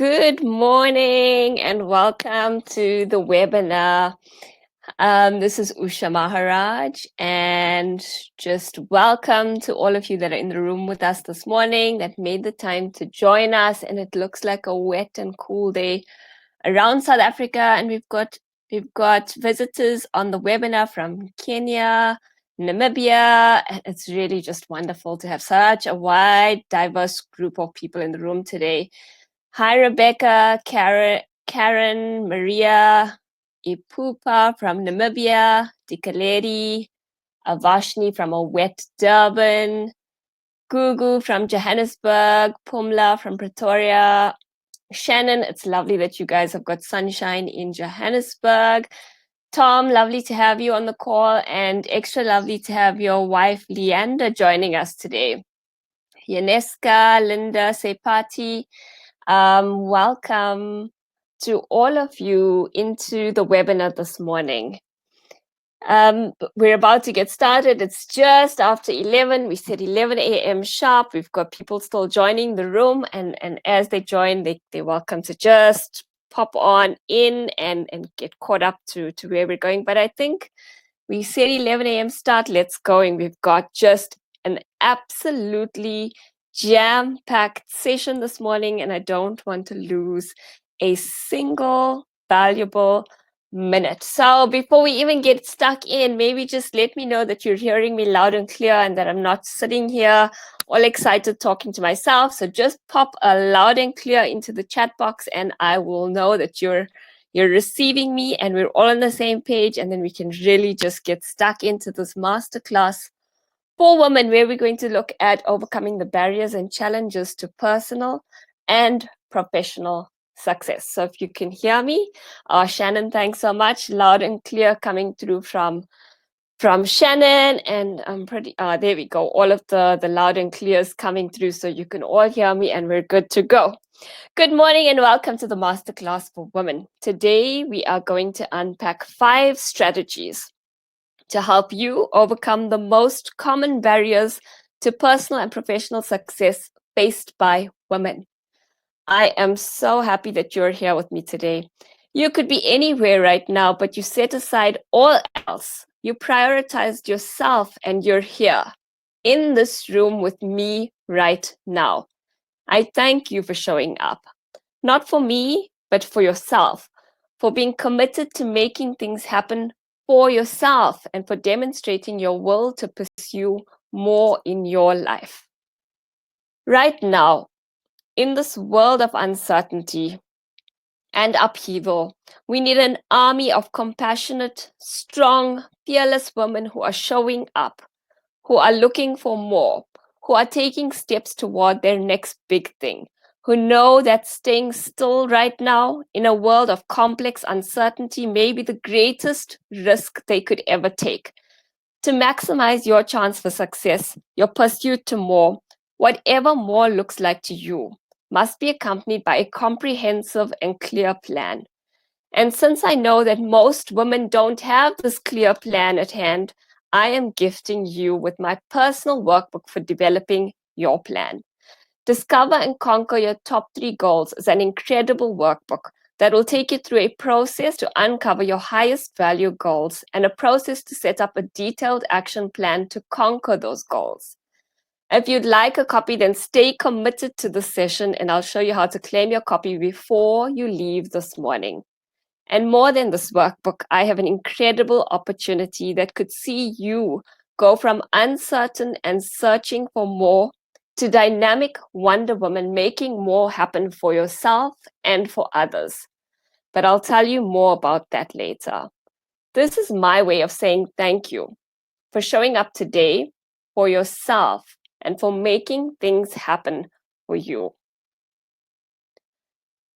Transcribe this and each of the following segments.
Good morning and welcome to the webinar. This is Usha Maharaj, and just welcome to all of you that are in the room with us this morning that made the time to join us. And it looks like a wet and cool day around South Africa, and we've got visitors on the webinar from Kenya, Namibia, and it's really just wonderful to have such a wide, diverse group of people in the room today. Hi, Rebecca, Karen, Maria, Ipupa from Namibia, Dikaleri, Avashni from a wet Durban, Gugu from Johannesburg, Pumla from Pretoria, Shannon, it's lovely that you guys have got sunshine in Johannesburg. Tom, lovely to have you on the call, and extra lovely to have your wife, Leander, joining us today. Yaneska, Linda, Sepati, welcome to all of you into the webinar this morning. We're about to get started. It's just after 11. We said 11 a.m. sharp. We've got people still joining the room, and as they join, they're welcome to just pop on in and get caught up to where we're going. But I think we said 11 a.m. start. Let's go. And we've got just an absolutely jam-packed session this morning, and I don't want to lose a single valuable minute. So before we even get stuck in, maybe just let me know that you're hearing me loud and clear and that I'm not sitting here all excited talking to myself. So just pop a loud and clear into the chat box and I will know that you're receiving me and we're all on the same page, and then we can really just get stuck into this masterclass for women, where we're going to look at overcoming the barriers and challenges to personal and professional success. So if you can hear me, Shannon, thanks so much. Loud and clear coming through from Shannon, and I'm pretty, there we go. All of the loud and clears coming through, so you can all hear me and we're good to go. Good morning and welcome to the Masterclass for Women. Today, we are going to unpack 5 strategies to help you overcome the most common barriers to personal and professional success faced by women. I am so happy that you're here with me today. You could be anywhere right now, but you set aside all else. You prioritized yourself and you're here in this room with me right now. I thank you for showing up, not for me, but for yourself, for being committed to making things happen for yourself and for demonstrating your will to pursue more in your life. Right now, in this world of uncertainty and upheaval, we need an army of compassionate, strong, fearless women who are showing up, who are looking for more, who are taking steps toward their next big thing, who know that staying still right now in a world of complex uncertainty may be the greatest risk they could ever take. To maximize your chance for success, your pursuit to more, whatever more looks like to you, must be accompanied by a comprehensive and clear plan. And since I know that most women don't have this clear plan at hand, I am gifting you with my personal workbook for developing your plan. Discover and Conquer Your Top 3 Goals is an incredible workbook that will take you through a process to uncover your highest value goals and a process to set up a detailed action plan to conquer those goals. If you'd like a copy, then stay committed to the session and I'll show you how to claim your copy before you leave this morning. And more than this workbook, I have an incredible opportunity that could see you go from uncertain and searching for more to dynamic Wonder Woman, making more happen for yourself and for others. But I'll tell you more about that later. This is my way of saying thank you for showing up today for yourself and for making things happen for you.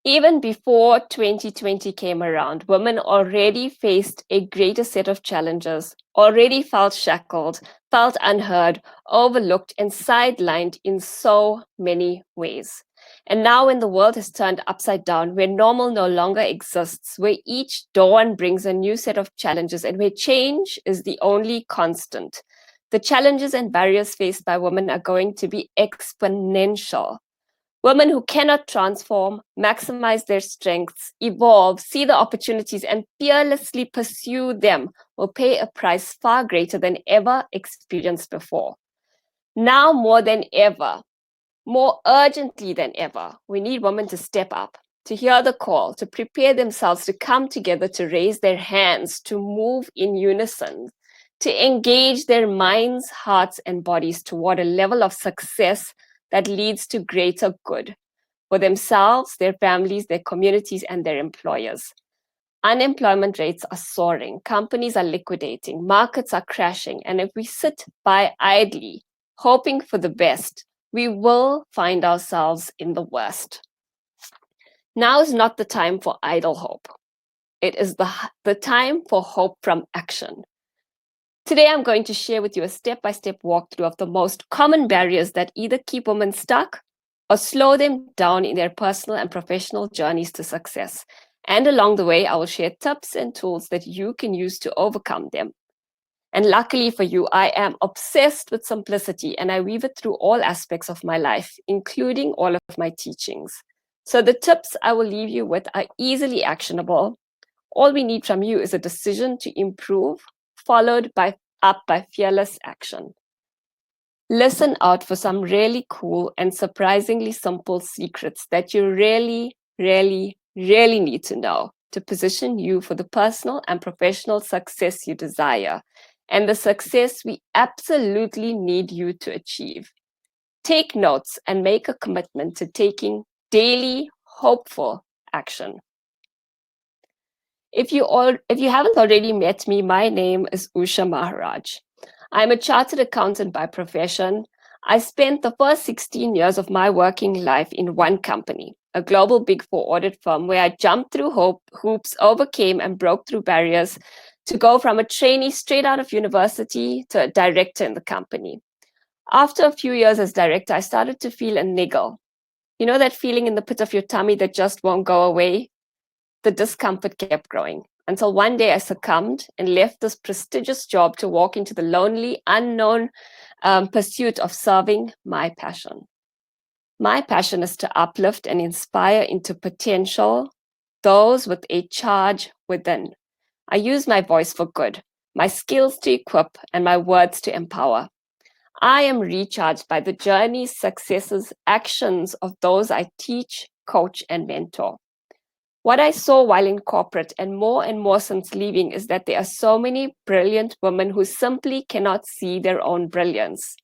Even before 2020 came around, women already faced a greater set of challenges, already felt shackled, felt unheard, overlooked, and sidelined in so many ways. And now when the world has turned upside down, where normal no longer exists, where each dawn brings a new set of challenges, and where change is the only constant, the challenges and barriers faced by women are going to be exponential. Women who cannot transform, maximize their strengths, evolve, see the opportunities, and fearlessly pursue them will pay a price far greater than ever experienced before. Now more than ever, more urgently than ever, we need women to step up, to hear the call, to prepare themselves, to come together, to raise their hands, to move in unison, to engage their minds, hearts, and bodies toward a level of success that leads to greater good for themselves, their families, their communities, and their employers. Unemployment rates are soaring, companies are liquidating, markets are crashing, and if we sit by idly, hoping for the best, we will find ourselves in the worst. Now is not the time for idle hope. It is the time for hope from action. Today, I'm going to share with you a step-by-step walkthrough of the most common barriers that either keep women stuck or slow them down in their personal and professional journeys to success. And along the way, I will share tips and tools that you can use to overcome them. And luckily for you, I am obsessed with simplicity and I weave it through all aspects of my life, including all of my teachings. So the tips I will leave you with are easily actionable. All we need from you is a decision to improve, followed up by fearless action. Listen out for some really cool and surprisingly simple secrets that you really, really, really need to know to position you for the personal and professional success you desire and the success we absolutely need you to achieve. Take notes and make a commitment to taking daily, hopeful action. If you haven't already met me, my name is Usha Maharaj. I'm a chartered accountant by profession. I spent the first 16 years of my working life in one company, a global Big Four audit firm where I jumped through hoops, overcame and broke through barriers to go from a trainee straight out of university to a director in the company. After a few years as director, I started to feel a niggle. You know that feeling in the pit of your tummy that just won't go away? The discomfort kept growing until one day I succumbed and left this prestigious job to walk into the lonely, unknown pursuit of serving my passion. My passion is to uplift and inspire into potential those with a charge within. I use my voice for good, my skills to equip, and my words to empower. I am recharged by the journeys, successes, actions of those I teach, coach, and mentor. What I saw while in corporate and more since leaving is that there are so many brilliant women who simply cannot see their own brilliance.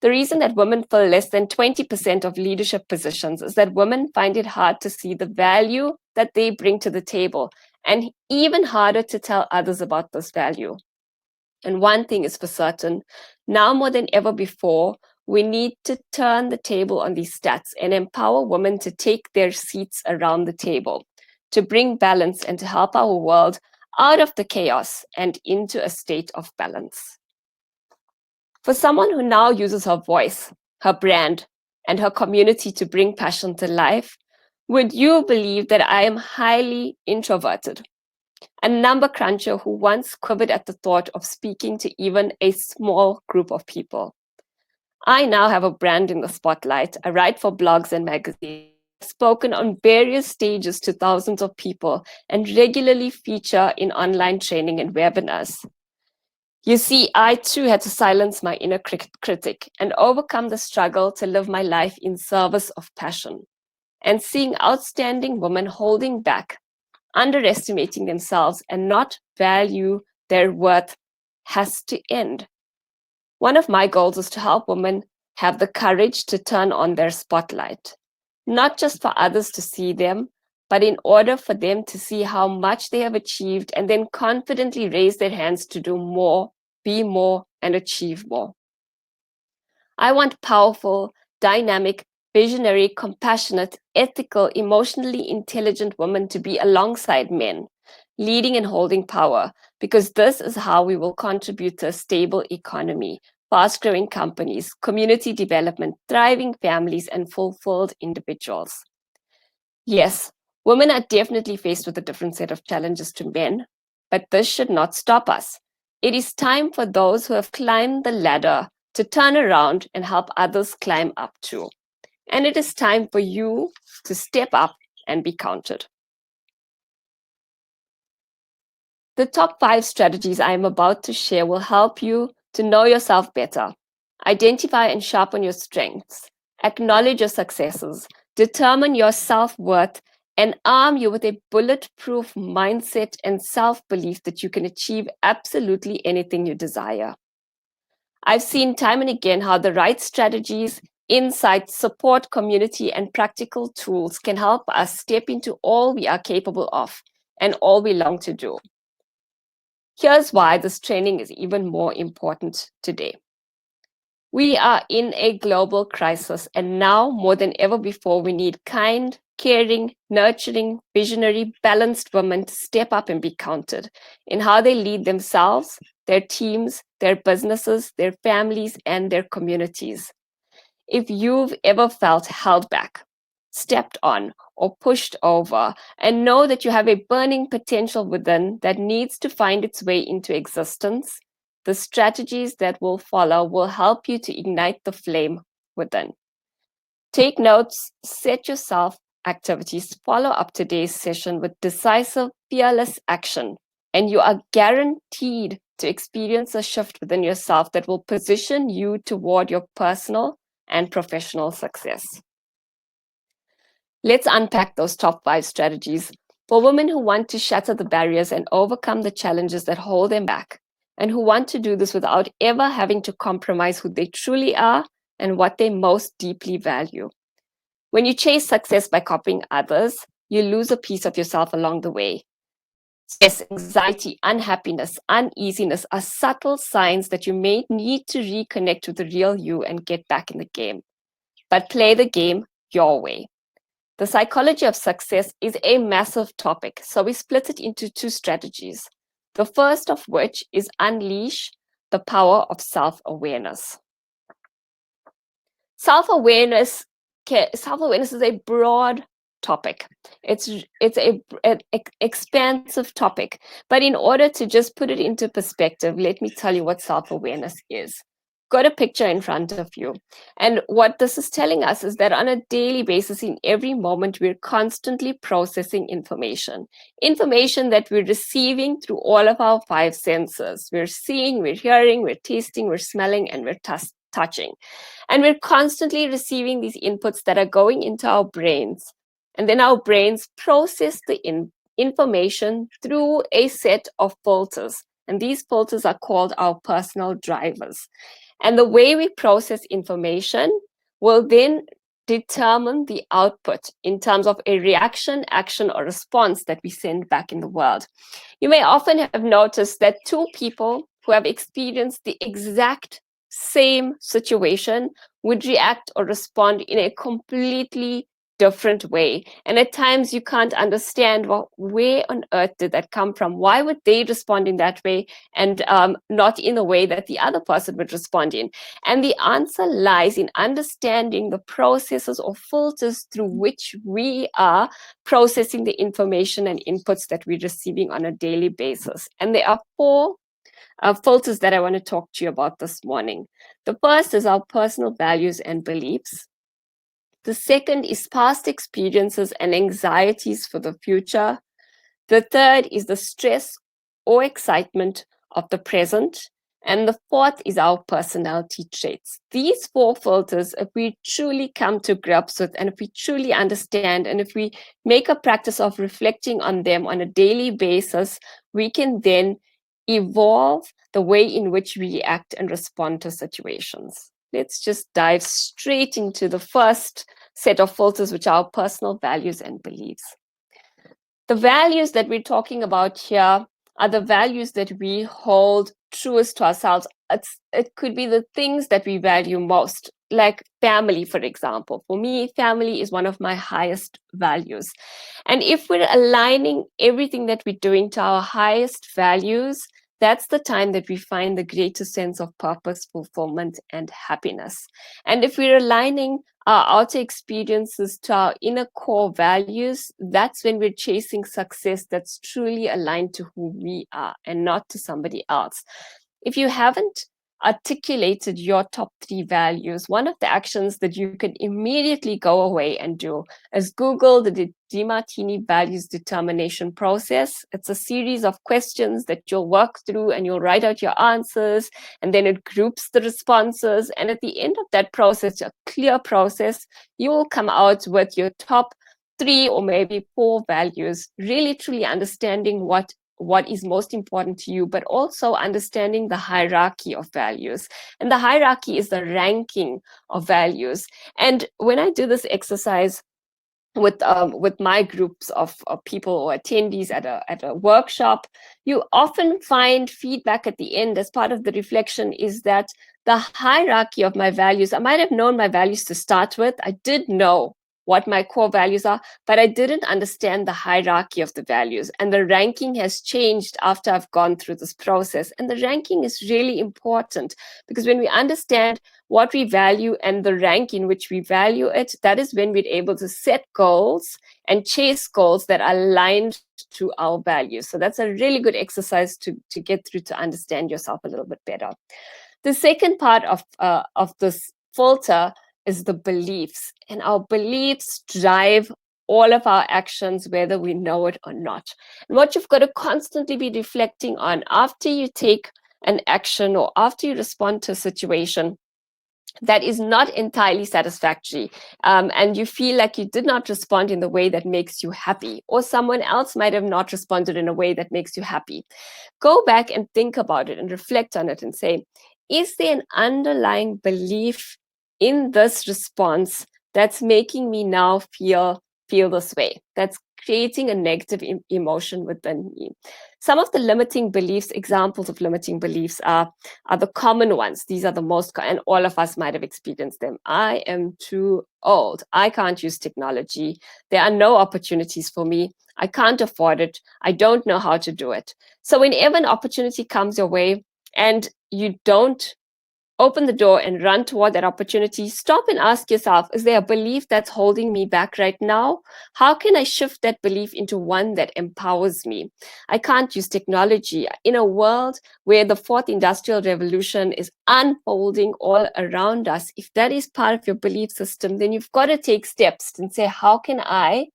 The reason that women fill less than 20% of leadership positions is that women find it hard to see the value that they bring to the table and even harder to tell others about this value. And one thing is for certain, now more than ever before, we need to turn the table on these stats and empower women to take their seats around the table, to bring balance and to help our world out of the chaos and into a state of balance. For someone who now uses her voice, her brand, and her community to bring passion to life, would you believe that I am highly introverted? A number cruncher who once quivered at the thought of speaking to even a small group of people. I now have a brand in the spotlight. I write for blogs and magazines, spoken on various stages to thousands of people, and regularly feature in online training and webinars. You see, I too had to silence my inner critic and overcome the struggle to live my life in service of passion. And seeing outstanding women holding back, underestimating themselves, and not value their worth has to end. One of my goals is to help women have the courage to turn on their spotlight, not just for others to see them, but in order for them to see how much they have achieved and then confidently raise their hands to do more, be more, and achieve more. I want powerful, dynamic, visionary, compassionate, ethical, emotionally intelligent women to be alongside men, leading and holding power, because this is how we will contribute to a stable economy, fast-growing companies, community development, thriving families, and fulfilled individuals. Yes, women are definitely faced with a different set of challenges to men, but this should not stop us. It is time for those who have climbed the ladder to turn around and help others climb up too. and it is time for you to step up and be counted. The top 5 strategies I am about to share will help you to know yourself better, identify and sharpen your strengths, acknowledge your successes, determine your self-worth, and arm you with a bulletproof mindset and self-belief that you can achieve absolutely anything you desire. I've seen time and again how the right strategies, insights, support, community, and practical tools can help us step into all we are capable of and all we long to do. Here's why this training is even more important today. We are in a global crisis, and now more than ever before, we need kind, caring, nurturing, visionary, balanced women to step up and be counted in how they lead themselves, their teams, their businesses, their families, and their communities. If you've ever felt held back, stepped on, or pushed over, and know that you have a burning potential within that needs to find its way into existence, the strategies that will follow will help you to ignite the flame within. Take notes, set yourself activities, follow up today's session with decisive, fearless action, and you are guaranteed to experience a shift within yourself that will position you toward your personal and professional success. Let's unpack those top 5 strategies for women who want to shatter the barriers and overcome the challenges that hold them back, and who want to do this without ever having to compromise who they truly are and what they most deeply value. When you chase success by copying others, you lose a piece of yourself along the way. Stress, anxiety, unhappiness, uneasiness are subtle signs that you may need to reconnect with the real you and get back in the game. But play the game your way. The psychology of success is a massive topic, so we split it into 2 strategies. The first of which is unleash the power of self-awareness. Self-awareness is a broad topic. It's an expansive topic. But in order to just put it into perspective, let me tell you what self-awareness is. Got a picture in front of you. And what this is telling us is that on a daily basis, in every moment, we're constantly processing information. Information that we're receiving through all of our 5 senses. We're seeing, we're hearing, we're tasting, we're smelling, and we're touching. And we're constantly receiving these inputs that are going into our brains. And then our brains process the information through a set of filters. And these filters are called our personal drivers. And the way we process information will then determine the output in terms of a reaction, action, or response that we send back in the world. You may often have noticed that 2 people who have experienced the exact same situation would react or respond in a completely different way. And at times you can't understand, well, where on earth did that come from? Why would they respond in that way and not in the way that the other person would respond in? And the answer lies in understanding the processes or filters through which we are processing the information and inputs that we're receiving on a daily basis. And there are 4 filters that I want to talk to you about this morning. The first is our personal values and beliefs. The second is past experiences and anxieties for the future. The third is the stress or excitement of the present. And the fourth is our personality traits. These 4 filters, if we truly come to grips with, and if we truly understand, and if we make a practice of reflecting on them on a daily basis, we can then evolve the way in which we react and respond to situations. Let's just dive straight into the first set of filters, which are our personal values and beliefs. The values that we're talking about here are the values that we hold truest to ourselves. It could be the things that we value most, like family, for example. For me, family is one of my highest values. And if we're aligning everything that we're doing to our highest values, that's the time that we find the greatest sense of purpose, fulfillment, and happiness. And if we're aligning our outer experiences to our inner core values, that's when we're chasing success that's truly aligned to who we are and not to somebody else. If you haven't articulated your top 3 values, one of the actions that you can immediately go away and do is Google the DeMartini values determination process. It's a series of questions that you'll work through and you'll write out your answers, and then it groups the responses. And at the end of that process, a clear process, you will come out with your top 3 or maybe 4 values, really truly understanding what is most important to you, but also understanding the hierarchy of values. And the hierarchy is the ranking of values. And when I do this exercise with my groups of people or attendees at a workshop, you often find feedback at the end as part of the reflection is that the hierarchy of my values, I might have known my values to start with. I did know what my core values are, but I didn't understand the hierarchy of the values. And the ranking has changed after I've gone through this process. And the ranking is really important because when we understand what we value and the rank in which we value it, that is when we're able to set goals and chase goals that are aligned to our values. So that's a really good exercise to get through to understand yourself a little bit better. The second part of this filter is the beliefs, and our beliefs drive all of our actions, whether we know it or not. And what you've got to constantly be reflecting on after you take an action or after you respond to a situation that is not entirely satisfactory, and you feel like you did not respond in the way that makes you happy, or someone else might have not responded in a way that makes you happy, go back and think about it and reflect on it and say, is there an underlying belief in this response that's making me now feel this way, that's creating a negative emotion within me? Some of the limiting beliefs, examples of limiting beliefs are the common ones. These are the most, and all of us might have experienced them. I am too old. I can't use technology. There are no opportunities for me. I can't afford it. I don't know how to do it. So whenever an opportunity comes your way and you don't open the door and run toward that opportunity, stop and ask yourself, is there a belief that's holding me back right now? How can I shift that belief into one that empowers me? I can't use technology. In a world where the fourth industrial revolution is unfolding all around us, if that is part of your belief system, then you've got to take steps and say, how can I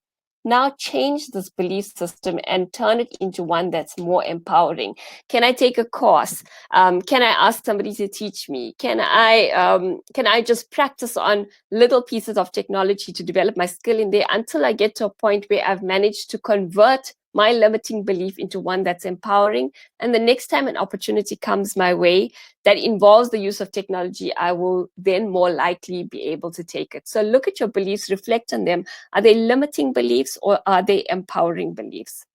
now change this belief system and turn it into one that's more empowering? Can I take a course? Can I ask somebody to teach me? Can I just practice on little pieces of technology to develop my skill in there until I get to a point where I've managed to convert my limiting belief into one that's empowering? And the next time an opportunity comes my way that involves the use of technology, I will then more likely be able to take it. So look at your beliefs, reflect on them. Are they limiting beliefs or are they empowering beliefs?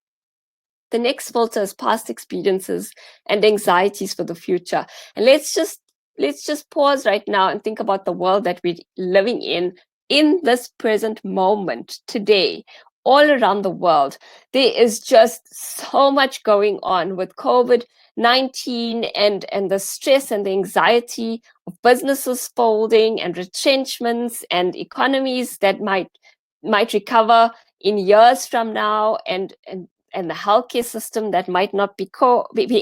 The next filter is past experiences and anxieties for the future. And let's just pause right now and think about the world that we're living in this present moment, today, all around the world. There is just so much going on with COVID-19 and the stress and the anxiety of businesses folding and retrenchments and economies that might recover in years from now, and the healthcare system that might not be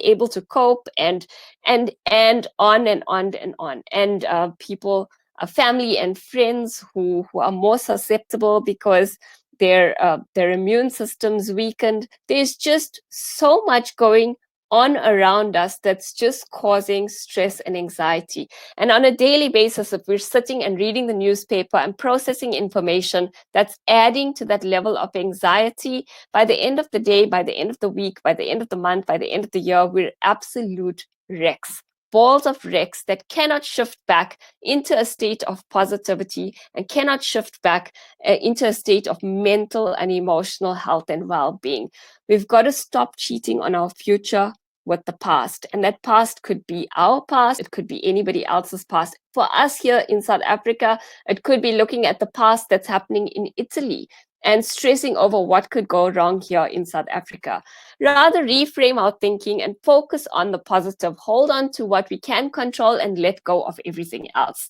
able to cope, and on and on and on. And people, family and friends who are more susceptible because their immune system's weakened. There's just so much going on around us that's just causing stress and anxiety. And on a daily basis, if we're sitting and reading the newspaper and processing information that's adding to that level of anxiety, by the end of the day, by the end of the week, by the end of the month, by the end of the year, we're absolute wrecks. Balls of wrecks that cannot shift back into a state of positivity and cannot shift back into a state of mental and emotional health and well-being. We've got to stop cheating on our future with the past. And that past could be our past. It could be anybody else's past. For us here in South Africa, it could be looking at the past that's happening in Italy and stressing over what could go wrong here in South Africa. Rather reframe our thinking and focus on the positive. Hold on to what we can control and let go of everything else.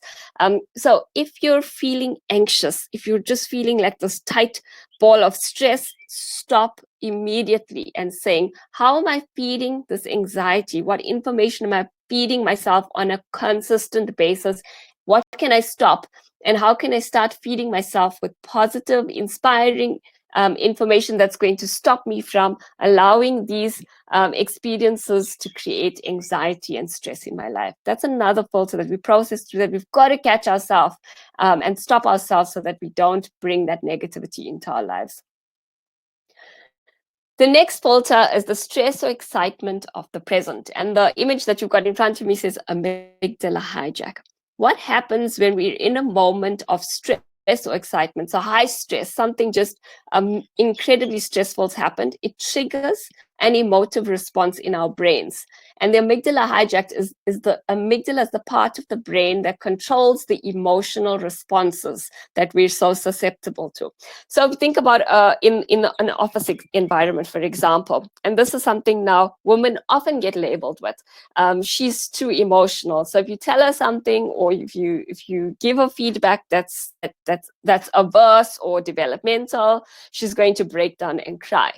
So if you're feeling anxious, if you're just feeling like this tight ball of stress, stop immediately and saying, how am I feeding this anxiety? What information am I feeding myself on a consistent basis? What can I stop? And how can I start feeding myself with positive, inspiring information that's going to stop me from allowing these experiences to create anxiety and stress in my life? That's another filter that we process through, that we've got to catch ourselves and stop ourselves so that we don't bring that negativity into our lives. The next filter is the stress or excitement of the present. And the image that you've got in front of me says amygdala hijack. What happens when we're in a moment of stress or excitement? So high stress, something just incredibly stressful has happened. It triggers an emotive response in our brains. And the amygdala hijack is the amygdala is the part of the brain that controls the emotional responses that we're so susceptible to. So if you think about in an office environment, for example, and this is something now women often get labeled with. She's too emotional. So if you tell her something, or if you give her feedback that's averse or developmental, she's going to break down and cry.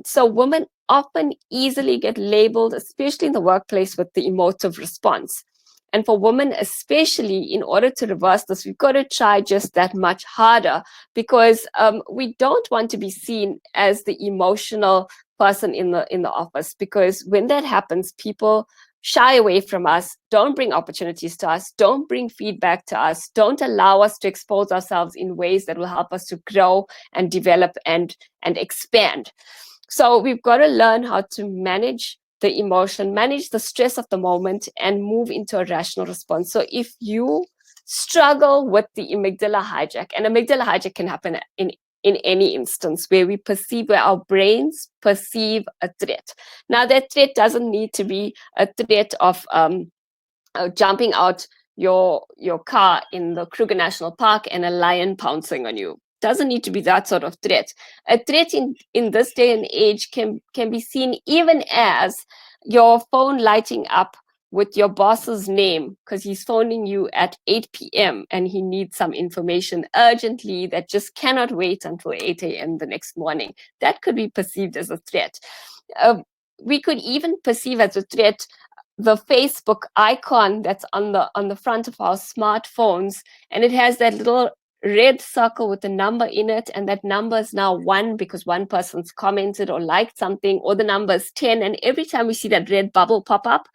So women often easily get labeled, especially in the workplace, with the emotive response. And for women especially, in order to reverse this, we've got to try just that much harder, because we don't want to be seen as the emotional person in the office, because when that happens, people shy away from us, don't bring opportunities to us, don't bring feedback to us, don't allow us to expose ourselves in ways that will help us to grow and develop and expand. So we've got to learn how to manage the emotion, manage the stress of the moment, and move into a rational response. So if you struggle with the amygdala hijack, and amygdala hijack can happen in any instance where our brains perceive a threat. Now, that threat doesn't need to be a threat of jumping out your car in the Kruger National Park and a lion pouncing on you. Doesn't need to be that sort of threat. A threat in this day and age can be seen even as your phone lighting up with your boss's name because he's phoning you at 8 p.m. and he needs some information urgently that just cannot wait until 8 a.m. the next morning. That could be perceived as a threat. We could even perceive as a threat the Facebook icon that's on the front of our smartphones, and it has that little red circle with a number in it, and that number is now 1 because one person's commented or liked something, or the number is 10, and every time we see that red bubble pop up,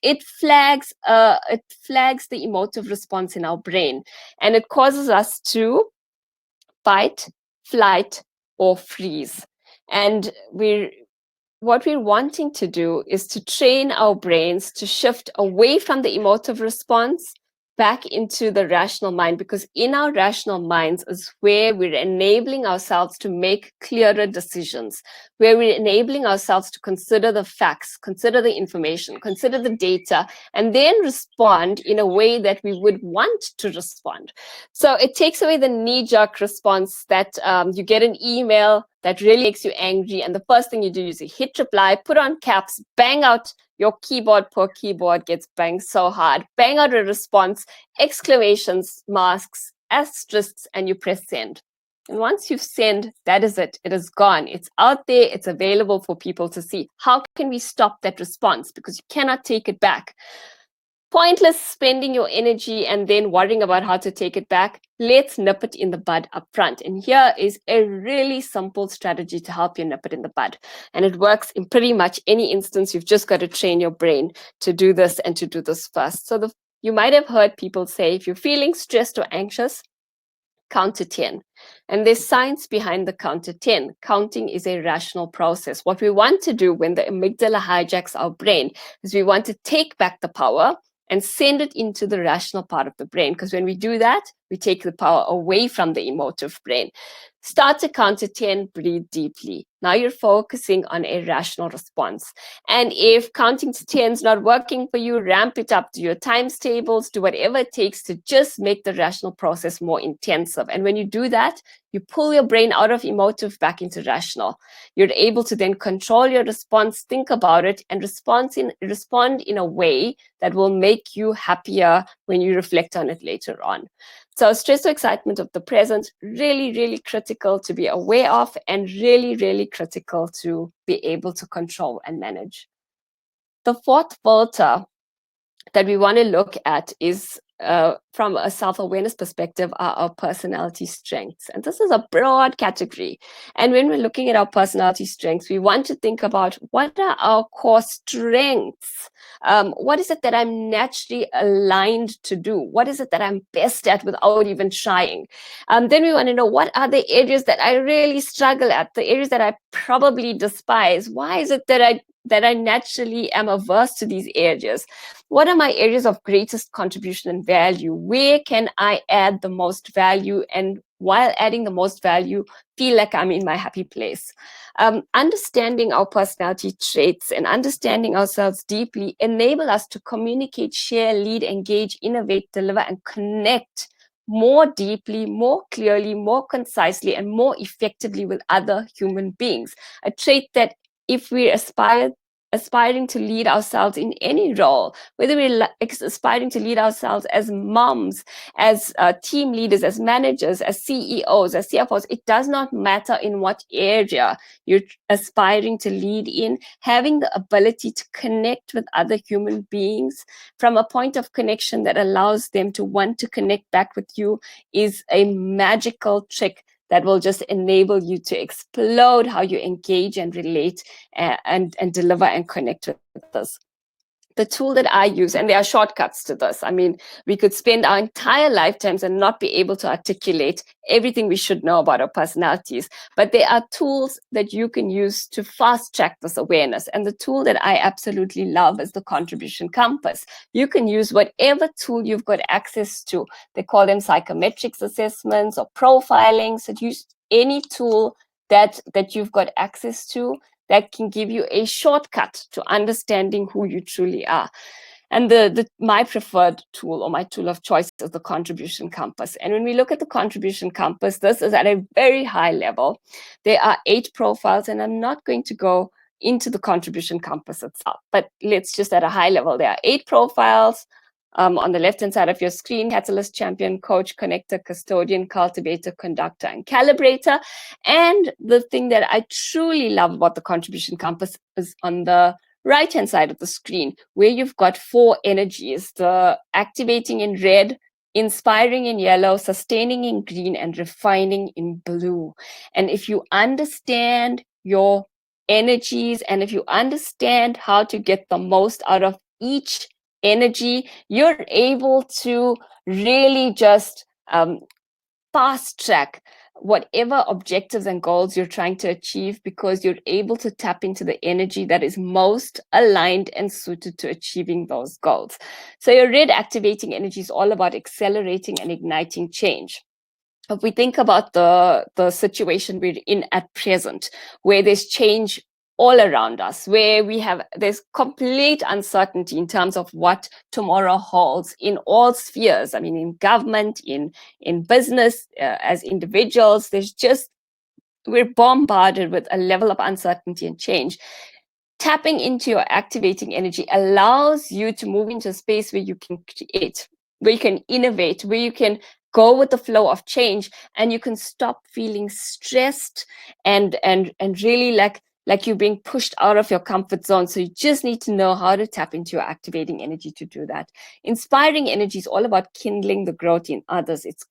it flags the emotive response in our brain, and it causes us to fight, flight, or freeze. And what we're wanting to do is to train our brains to shift away from the emotive response back into the rational mind, because in our rational minds is where we're enabling ourselves to make clearer decisions, where we're enabling ourselves to consider the facts, consider the information, consider the data, and then respond in a way that we would want to respond. So it takes away the knee-jerk response that you get an email that really makes you angry, and the first thing you do is you hit reply, put on caps, bang out your keyboard, poor keyboard gets banged so hard, bang out a response, exclamations, masks, asterisks, and you press send. And once you've sent, that is it. It is gone. It's out there. It's available for people to see. How can we stop that response? Because you cannot take it back. Pointless spending your energy and then worrying about how to take it back. Let's nip it in the bud up front. And here is a really simple strategy to help you nip it in the bud. And it works in pretty much any instance. You've just got to train your brain to do this and to do this first. So you might have heard people say, if you're feeling stressed or anxious, count to 10. And there's science behind the count to 10. Counting is a rational process. What we want to do when the amygdala hijacks our brain is we want to take back the power and send it into the rational part of the brain. Because when we do that, we take the power away from the emotive brain. Start to count to 10, breathe deeply. Now you're focusing on a rational response. And if counting to 10 is not working for you, ramp it up, do your times tables, do whatever it takes to just make the rational process more intensive. And when you do that, you pull your brain out of emotive back into rational. You're able to then control your response, think about it, and respond in a way that will make you happier when you reflect on it later on. So stress or excitement of the present, really, really critical to be aware of, and really, really critical to be able to control and manage. The fourth filter that we want to look at is from a self-awareness perspective are our personality strengths. And this is a broad category. And when we're looking at our personality strengths, we want to think about what are our core strengths? What is it that I'm naturally aligned to do? What is it that I'm best at without even trying? Then we want to know what are the areas that I really struggle at, the areas that I probably despise. Why is it that I naturally am averse to these areas? What are my areas of greatest contribution and value? Where can I add the most value? And while adding the most value, feel like I'm in my happy place. Understanding our personality traits and understanding ourselves deeply enable us to communicate, share, lead, engage, innovate, deliver, and connect more deeply, more clearly, more concisely, and more effectively with other human beings. A trait that if we aspiring to lead ourselves in any role, whether we're aspiring to lead ourselves as moms, as team leaders, as managers, as CEOs, as CFOs, it does not matter in what area you're aspiring to lead in. Having the ability to connect with other human beings from a point of connection that allows them to want to connect back with you is a magical trick that will just enable you to explode how you engage and relate and deliver and connect with us. The tool that I use, and there are shortcuts to this. I mean, we could spend our entire lifetimes and not be able to articulate everything we should know about our personalities. But there are tools that you can use to fast track this awareness. And the tool that I absolutely love is the contribution compass. You can use whatever tool you've got access to. They call them psychometrics assessments or profiling. So use any tool that you've got access to that can give you a shortcut to understanding who you truly are. And my preferred tool or my tool of choice is the contribution compass. And when we look at the contribution compass, this is at a very high level. There are 8 profiles, and I'm not going to go into the contribution compass itself, but let's just at a high level, there are 8 profiles. On the left-hand side of your screen, catalyst, champion, coach, connector, custodian, cultivator, conductor, and calibrator. And the thing that I truly love about the contribution compass is on the right-hand side of the screen, where you've got 4 energies: the activating in red, inspiring in yellow, sustaining in green, and refining in blue. And if you understand your energies, and if you understand how to get the most out of each energy, you're able to really just fast track whatever objectives and goals you're trying to achieve, because you're able to tap into the energy that is most aligned and suited to achieving those goals. So your red activating energy is all about accelerating and igniting change. If we think about the situation we're in at present, where there's change all around us, where there's complete uncertainty in terms of what tomorrow holds in all spheres. I mean, in government, in business, as individuals, we're bombarded with a level of uncertainty and change. Tapping into your activating energy allows you to move into a space where you can create, where you can innovate, where you can go with the flow of change, and you can stop feeling stressed and really like you're being pushed out of your comfort zone. So you just need to know how to tap into your activating energy to do that. Inspiring energy is all about kindling the growth in others. It's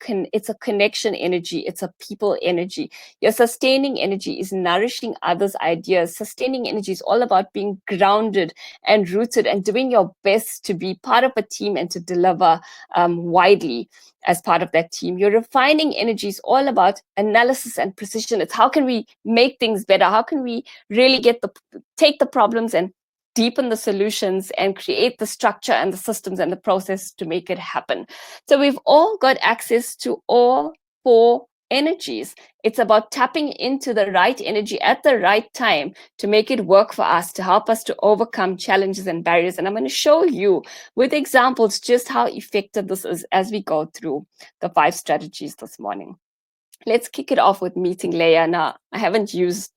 a connection energy. It's a people energy. Your sustaining energy is nourishing others' ideas. Sustaining energy is all about being grounded and rooted and doing your best to be part of a team and to deliver widely as part of that team. Your refining energy is all about analysis and precision. It's how can we make things better? How can we really take the problems and deepen the solutions and create the structure and the systems and the process to make it happen? So we've all got access to all 4 energies. It's about tapping into the right energy at the right time to make it work for us, to help us to overcome challenges and barriers. And I'm going to show you with examples just how effective this is as we go through the 5 strategies this morning. Let's kick it off with meeting Leah. Now, I haven't used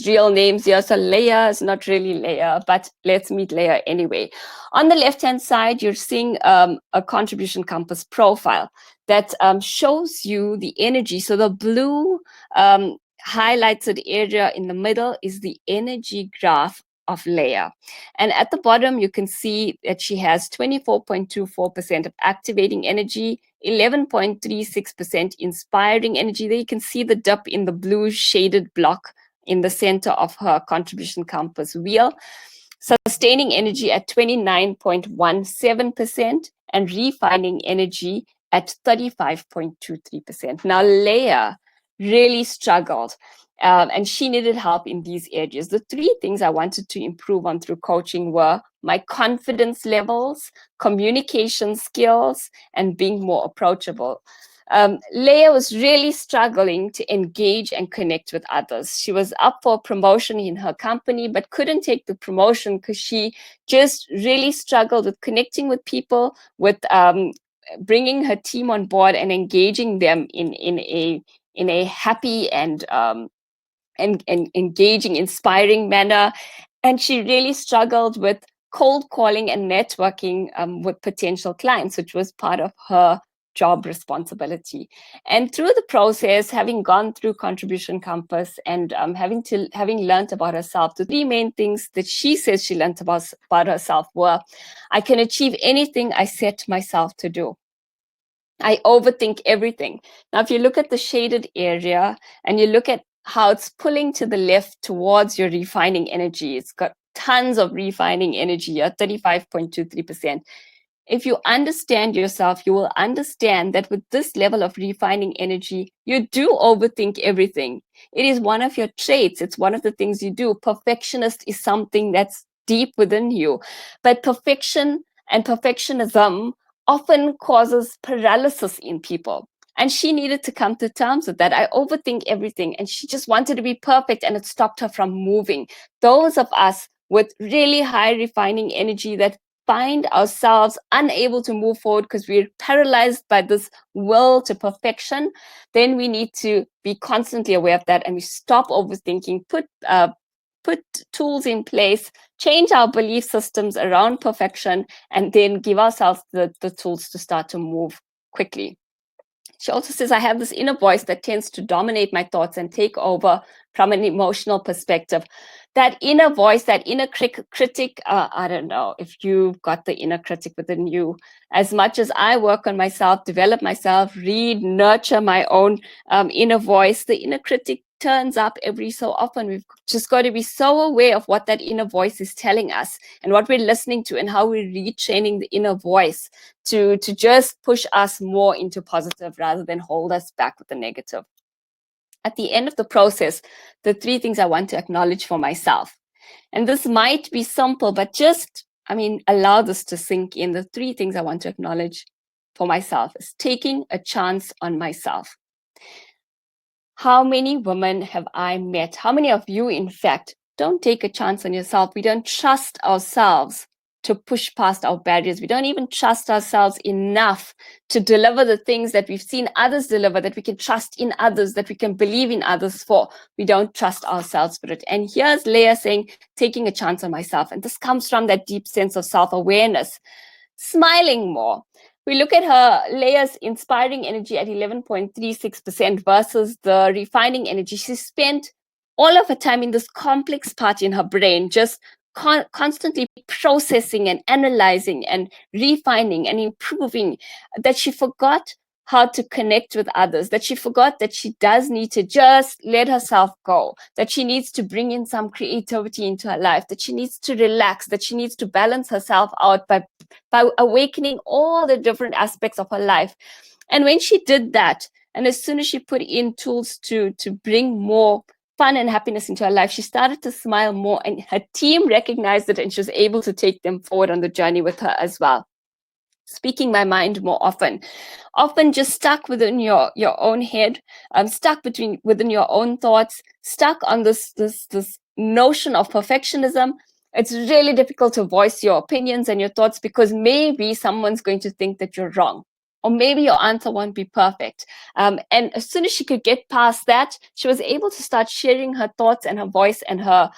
real names here, so Leah is not really Leah, but let's meet Leah anyway. On the left-hand side, you're seeing a contribution compass profile that shows you the energy. So the blue highlighted area in the middle is the energy graph of Leah. And at the bottom, you can see that she has 24.24% of activating energy, 11.36% inspiring energy. There you can see the dip in the blue shaded block in the center of her contribution compass wheel. Sustaining energy at 29.17% and refining energy at 35.23%. Now, Leah really struggled. And she needed help in these areas. The three things I wanted to improve on through coaching were my confidence levels, communication skills, and being more approachable. Leah was really struggling to engage and connect with others. She was up for promotion in her company, but couldn't take the promotion because she just really struggled with connecting with people, with bringing her team on board and engaging them in a happy and engaging, inspiring manner. And she really struggled with cold calling and networking with potential clients, which was part of her job responsibility. And through the process, having gone through Contribution Compass and having learned about herself, the three main things that she says she learned about herself were: I can achieve anything I set myself to do. I overthink everything. Now, if you look at the shaded area and you look at how it's pulling to the left towards your refining energy, it's got tons of refining energy at 35.23%. If you understand yourself, you will understand that with this level of refining energy, you do overthink everything. It is one of your traits. It's one of the things you do. Perfectionist is something that's deep within you. But perfection and perfectionism often causes paralysis in people. And she needed to come to terms with that. I overthink everything. And she just wanted to be perfect, and it stopped her from moving. Those of us with really high refining energy that find ourselves unable to move forward because we're paralyzed by this will to perfection, then we need to be constantly aware of that, and we stop overthinking, put tools in place, change our belief systems around perfection, and then give ourselves the tools to start to move quickly. She also says, I have this inner voice that tends to dominate my thoughts and take over from an emotional perspective. That inner voice, that inner critic, I don't know if you've got the inner critic within you. As much as I work on myself, develop myself, read, nurture my own inner voice, the inner critic turns up every so often. We've just got to be so aware of what that inner voice is telling us and what we're listening to and how we're retraining the inner voice to just push us more into positive rather than hold us back with the negative. At the end of the process, the three things I want to acknowledge for myself. And this might be simple, but just, allow this to sink in. The three things I want to acknowledge for myself is taking a chance on myself. How many women have I met? How many of you, in fact, don't take a chance on yourself? We don't trust ourselves to push past our barriers. We don't even trust ourselves enough to deliver the things that we've seen others deliver, that we can trust in others, that we can believe in others for. We don't trust ourselves for it. And here's Leah saying, taking a chance on myself. And this comes from that deep sense of self-awareness. Smiling more. We look at her, Leah's inspiring energy at 11.36% versus the refining energy. She spent all of her time in this complex part in her brain, just constantly processing and analyzing and refining and improving, that she forgot how to connect with others, that she forgot that she does need to just let herself go, that she needs to bring in some creativity into her life, that she needs to relax, that she needs to balance herself out by awakening all the different aspects of her life. And when she did that, and as soon as she put in tools to bring more fun and happiness into her life, she started to smile more, and her team recognized it, and she was able to take them forward on the journey with her as well. Speaking my mind more often just stuck within your own head, stuck within your own thoughts, stuck on this notion of perfectionism. It's really difficult to voice your opinions and your thoughts because maybe someone's going to think that you're wrong, or maybe your answer won't be perfect. And as soon as she could get past that, she was able to start sharing her thoughts and her voice and her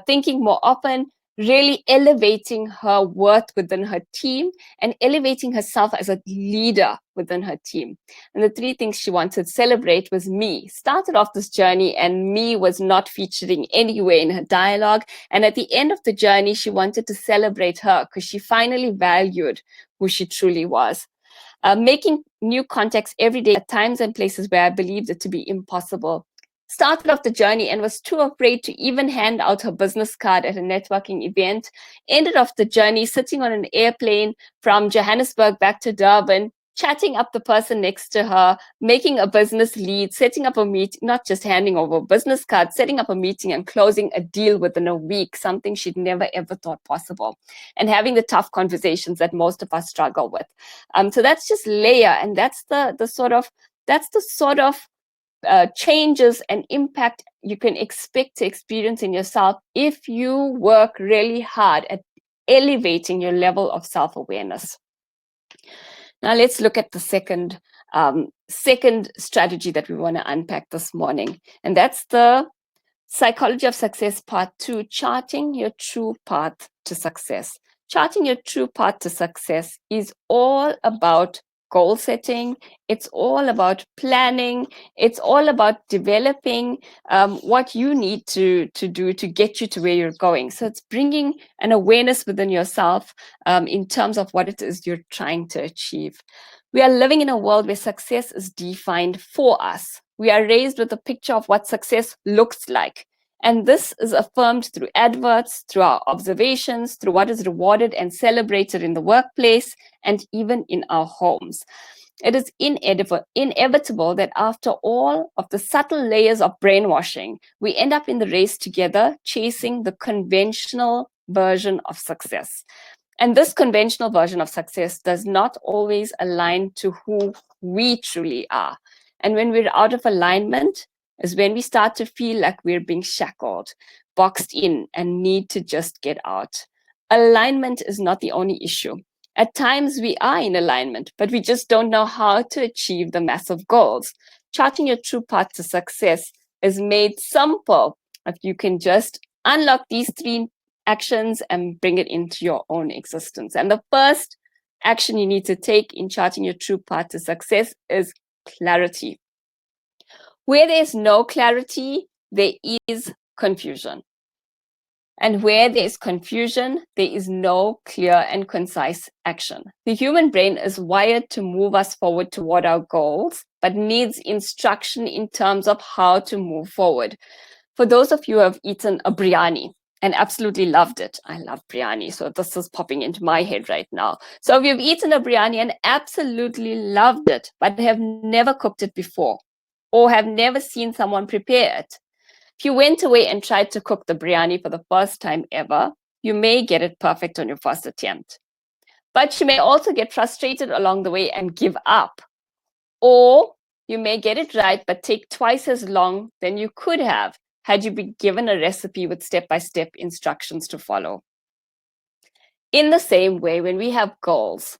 thinking more often. really elevating her worth within her team and elevating herself as a leader within her team. And the three things she wanted to celebrate was me. Started off this journey and me was not featuring anywhere in her dialogue. And at the end of the journey, she wanted to celebrate her because she finally valued who she truly was. Making new contacts every day at times and places where I believed it to be impossible. Started off the journey and was too afraid to even hand out her business card at a networking event. Ended off the journey sitting on an airplane from Johannesburg back to Durban, chatting up the person next to her, making a business lead, setting up a meeting, not just handing over a business card, setting up a meeting and closing a deal within a week, something she'd never ever thought possible, and having the tough conversations that most of us struggle with. So that's just layer, and that's the sort of changes and impact you can expect to experience in yourself if you work really hard at elevating your level of self-awareness. Now let's look at the second strategy that we want to unpack this morning, and that's the Psychology of Success Part 2, charting your true path to success. Charting your true path to success is all about goal setting. It's all about planning. It's all about developing what you need to do to get you to where you're going. So it's bringing an awareness within yourself in terms of what it is you're trying to achieve. We are living in a world where success is defined for us. We are raised with a picture of what success looks like. And this is affirmed through adverts, through our observations, through what is rewarded and celebrated in the workplace, and even in our homes. It is inevitable that after all of the subtle layers of brainwashing, we end up in the race together, chasing the conventional version of success. And this conventional version of success does not always align to who we truly are. And when we're out of alignment is when we start to feel like we're being shackled, boxed in, and need to just get out. Alignment is not the only issue. At times we are in alignment, but we just don't know how to achieve the massive goals. Charting your true path to success is made simple if you can just unlock these three actions and bring it into your own existence. And the first action you need to take in charting your true path to success is clarity. Where there's no clarity, there is confusion. And where there is confusion, there is no clear and concise action. The human brain is wired to move us forward toward our goals, but needs instruction in terms of how to move forward. For those of you who have eaten a biryani and absolutely loved it, I love biryani, so this is popping into my head right now. So if you've eaten a biryani and absolutely loved it, but have never cooked it before, or have never seen someone prepare it, if you went away and tried to cook the biryani for the first time ever, you may get it perfect on your first attempt. But you may also get frustrated along the way and give up. Or you may get it right, but take twice as long than you could have had you been given a recipe with step-by-step instructions to follow. In the same way, when we have goals,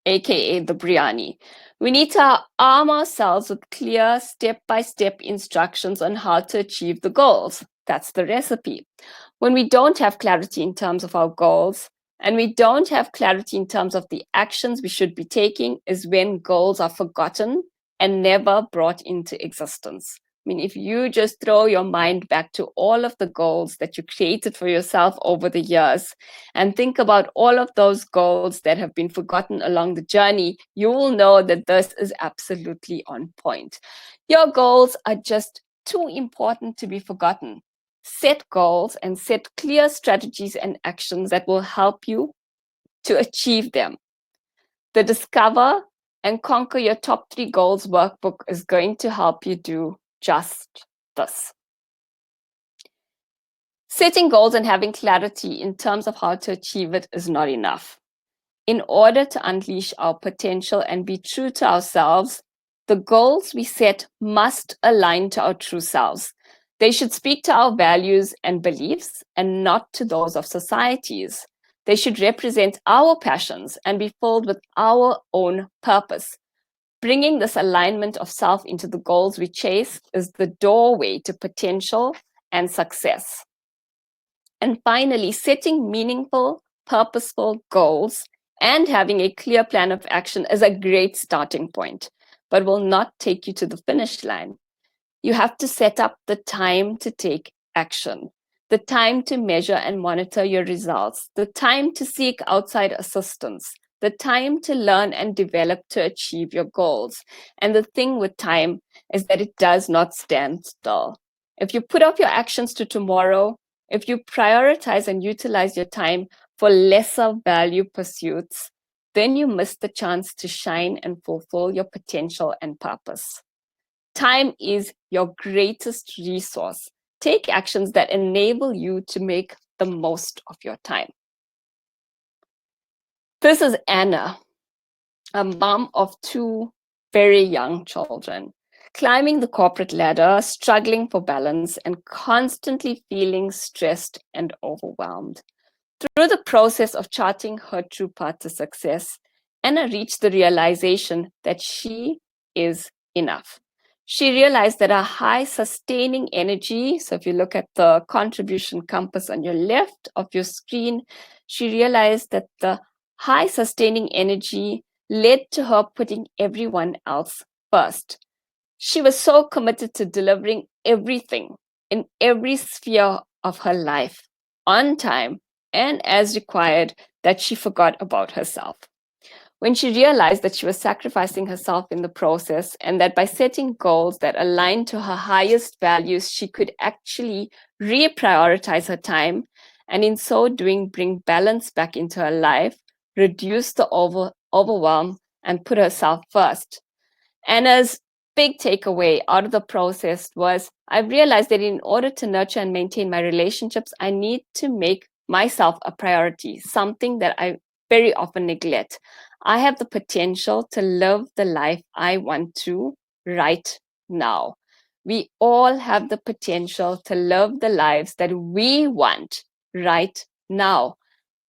aka the biryani, we need to arm ourselves with clear step-by-step instructions on how to achieve the goals. That's the recipe. When we don't have clarity in terms of our goals, and we don't have clarity in terms of the actions we should be taking, is when goals are forgotten and never brought into existence. I mean, if you just throw your mind back to all of the goals that you created for yourself over the years and think about all of those goals that have been forgotten along the journey, you will know that this is absolutely on point. Your goals are just too important to be forgotten. Set goals and set clear strategies and actions that will help you to achieve them. The Discover and Conquer Your Top 3 Goals workbook is going to help you do just this. Setting goals and having clarity in terms of how to achieve it is not enough. In order to unleash our potential and be true to ourselves, the goals we set must align to our true selves. They should speak to our values and beliefs and not to those of society's. They should represent our passions and be filled with our own purpose. Bringing this alignment of self into the goals we chase is the doorway to potential and success. And finally, setting meaningful, purposeful goals and having a clear plan of action is a great starting point, but will not take you to the finish line. You have to set up the time to take action, the time to measure and monitor your results, the time to seek outside assistance, the time to learn and develop to achieve your goals. And the thing with time is that it does not stand still. If you put off your actions to tomorrow, if you prioritize and utilize your time for lesser value pursuits, then you miss the chance to shine and fulfill your potential and purpose. Time is your greatest resource. Take actions that enable you to make the most of your time. This is Anna, a mom of two very young children, climbing the corporate ladder, struggling for balance, and constantly feeling stressed and overwhelmed. Through the process of charting her true path to success, Anna reached the realization that she is enough. She realized that a high sustaining energy, so if you look at the contribution compass on your left of your screen, she realized that the high sustaining energy led to her putting everyone else first. She was so committed to delivering everything in every sphere of her life on time and as required that she forgot about herself. When she realized that she was sacrificing herself in the process and that by setting goals that aligned to her highest values, she could actually reprioritize her time and in so doing bring balance back into her life, reduce the overwhelm and put herself first. Anna's big takeaway out of the process was I've realized that in order to nurture and maintain my relationships, I need to make myself a priority, something that I very often neglect. I have the potential to live the life I want to right now. We all have the potential to live the lives that we want right now.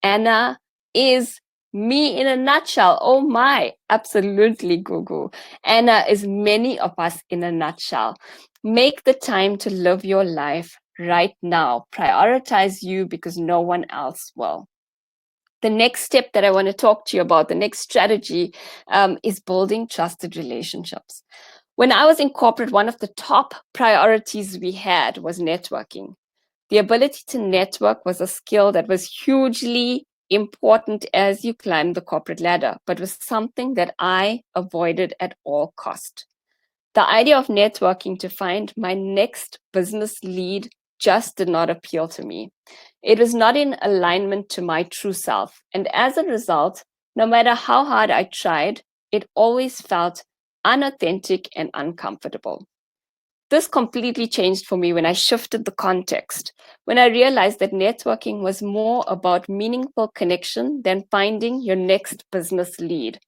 Anna is me in a nutshell. Oh my, absolutely, Gugu. Anna is many of us in a nutshell. Make the time to live your life right now. Prioritize you because no one else will. The next step that I want to talk to you about, the next strategy, is building trusted relationships. When I was in corporate, one of the top priorities we had was networking. The ability to network was a skill that was hugely important as you climb the corporate ladder, but was something that I avoided at all cost. The idea of networking to find my next business lead just did not appeal to me. It was not in alignment to my true self. And as a result, no matter how hard I tried, it always felt unauthentic and uncomfortable. This completely changed for me when I shifted the context, when I realized that networking was more about meaningful connection than finding your next business lead.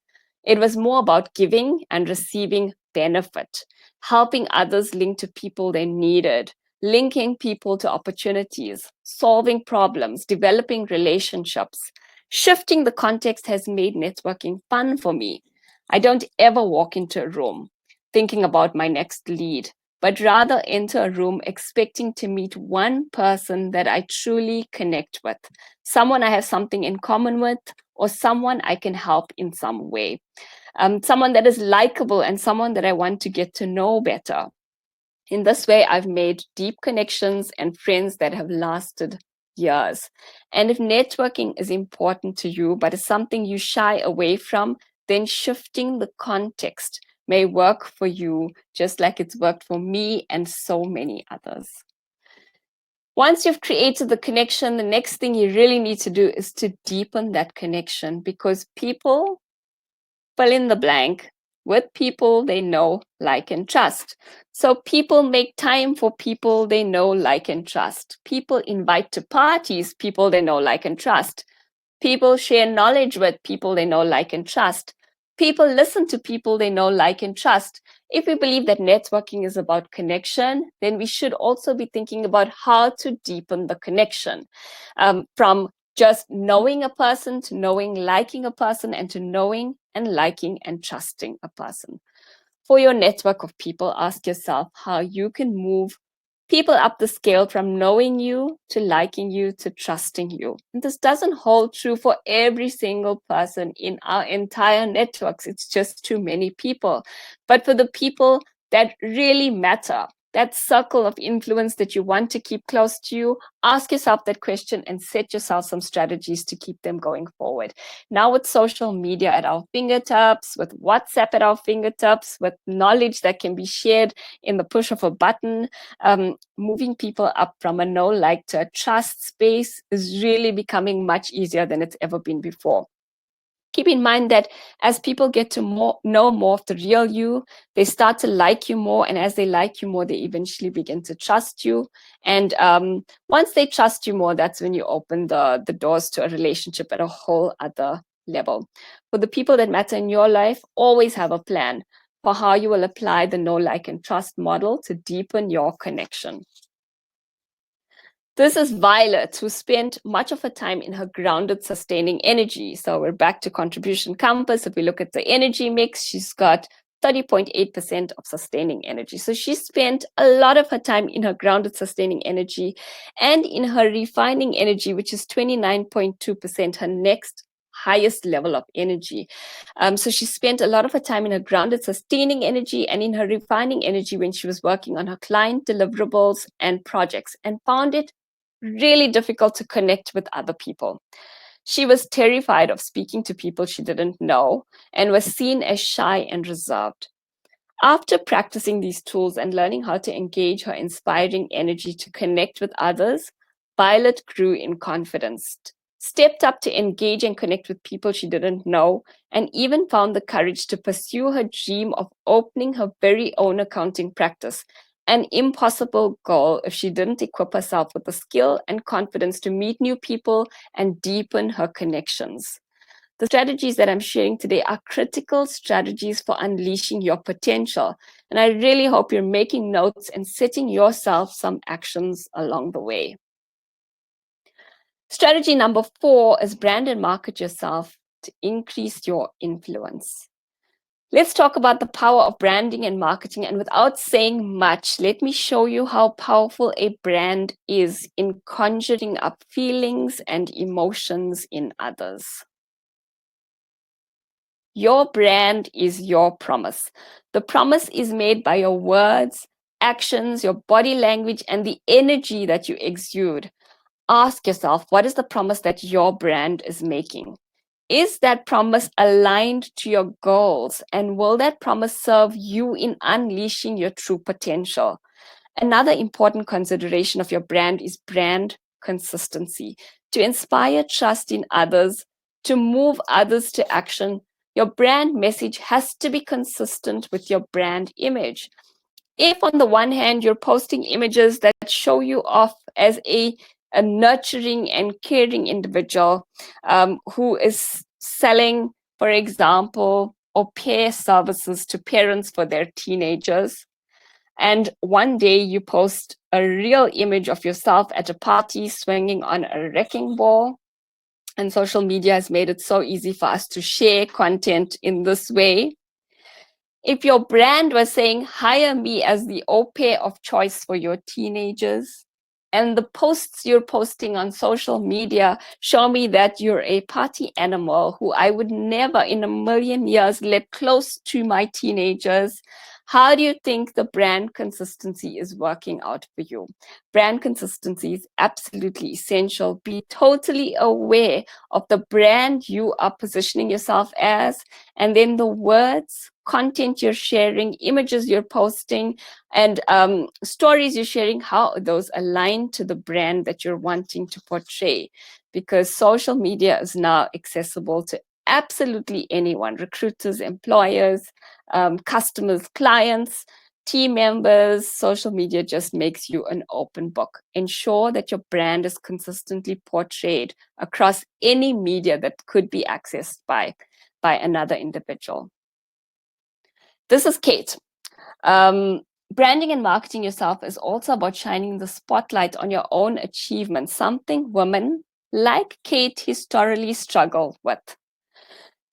It was more about giving and receiving benefit, helping others link to people they needed, linking people to opportunities, solving problems, developing relationships. Shifting the context has made networking fun for me. I don't ever walk into a room thinking about my next lead, but rather enter a room expecting to meet one person that I truly connect with, someone I have something in common with, or someone I can help in some way, someone that is likable and someone that I want to get to know better. In this way, I've made deep connections and friends that have lasted years. And if networking is important to you, but is something you shy away from, then shifting the context may work for you, just like it's worked for me and so many others. Once you've created the connection, the next thing you really need to do is to deepen that connection, because people fill in the blank with people they know, like, and trust. So people make time for people they know, like, and trust. People invite to parties people they know, like, and trust. People share knowledge with people they know, like, and trust. People listen to people they know, like, and trust. If we believe that networking is about connection, then we should also be thinking about how to deepen the connection, from just knowing a person to knowing, liking a person, and to knowing and liking and trusting a person. For your network of people, ask yourself how you can move people up the scale from knowing you to liking you to trusting you. And this doesn't hold true for every single person in our entire networks. It's just too many people. But for the people that really matter, that circle of influence that you want to keep close to you, ask yourself that question and set yourself some strategies to keep them going forward. Now with social media at our fingertips, with WhatsApp at our fingertips, with knowledge that can be shared in the push of a button, moving people up from a no like to a trust space is really becoming much easier than it's ever been before. Keep in mind that as people get to know more of the real you, they start to like you more. And as they like you more, they eventually begin to trust you. And once they trust you more, that's when you open the doors to a relationship at a whole other level. For the people that matter in your life, always have a plan for how you will apply the know, like, and trust model to deepen your connection. This is Violet, who spent much of her time in her grounded, sustaining energy. So we're back to contribution compass. If we look at the energy mix, she's got 30.8% of sustaining energy. So she spent a lot of her time in her grounded, sustaining energy and in her refining energy, which is 29.2%, her next highest level of energy. So she spent a lot of her time in her grounded, sustaining energy and in her refining energy when she was working on her client deliverables and projects, and found it really difficult to connect with other people. She was terrified of speaking to people she didn't know and was seen as shy and reserved. After practicing these tools and learning how to engage her inspiring energy to connect with others, Violet grew in confidence, stepped up to engage and connect with people she didn't know, and even found the courage to pursue her dream of opening her very own accounting practice, an impossible goal if she didn't equip herself with the skill and confidence to meet new people and deepen her connections. The strategies that I'm sharing today are critical strategies for unleashing your potential. And I really hope you're making notes and setting yourself some actions along the way. Strategy number 4 is brand and market yourself to increase your influence. Let's talk about the power of branding and marketing. And without saying much, let me show you how powerful a brand is in conjuring up feelings and emotions in others. Your brand is your promise. The promise is made by your words, actions, your body language, and the energy that you exude. Ask yourself, what is the promise that your brand is making? Is that promise aligned to your goals? And will that promise serve you in unleashing your true potential? Another important consideration of your brand is brand consistency. To inspire trust in others, to move others to action, your brand message has to be consistent with your brand image. If on the one hand, you're posting images that show you off as a nurturing and caring individual who is selling, for example, au pair services to parents for their teenagers, and one day you post a real image of yourself at a party swinging on a wrecking ball, and social media has made it so easy for us to share content in this way. If your brand was saying, hire me as the au pair of choice for your teenagers, and the posts you're posting on social media show me that you're a party animal who I would never in a million years let close to my teenagers, how do you think the brand consistency is working out for you? Brand consistency is absolutely essential. Be totally aware of the brand you are positioning yourself as, and then the words, content you're sharing, images you're posting, and stories you're sharing, how those align to the brand that you're wanting to portray. Because social media is now accessible to absolutely anyone, recruiters, employers, customers, clients, team members. Social media just makes you an open book. Ensure that your brand is consistently portrayed across any media that could be accessed by another individual. This is Kate. Branding and marketing yourself is also about shining the spotlight on your own achievements, something women like Kate historically struggle with.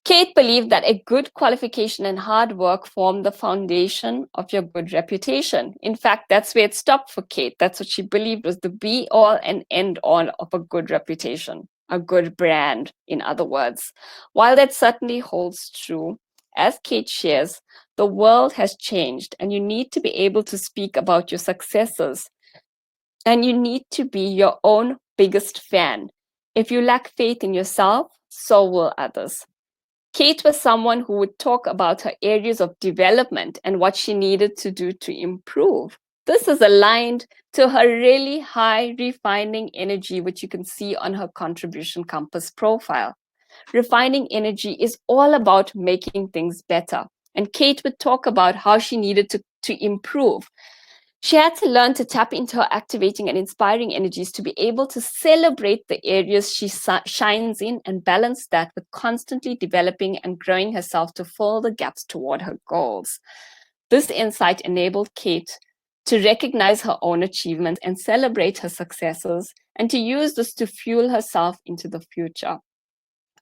Kate believed that a good qualification and hard work form the foundation of your good reputation. In fact, that's where it stopped for Kate. That's what she believed was the be all and end all of a good reputation, a good brand, in other words. While that certainly holds true, as Kate shares, the world has changed and you need to be able to speak about your successes, and you need to be your own biggest fan. If you lack faith in yourself, so will others. Kate was someone who would talk about her areas of development and what she needed to do to improve. This is aligned to her really high refining energy, which you can see on her contribution compass profile. Refining energy is all about making things better. And Kate would talk about how she needed to improve. She had to learn to tap into her activating and inspiring energies to be able to celebrate the areas she shines in and balance that with constantly developing and growing herself to fill the gaps toward her goals. This insight enabled Kate to recognize her own achievements and celebrate her successes, and to use this to fuel herself into the future.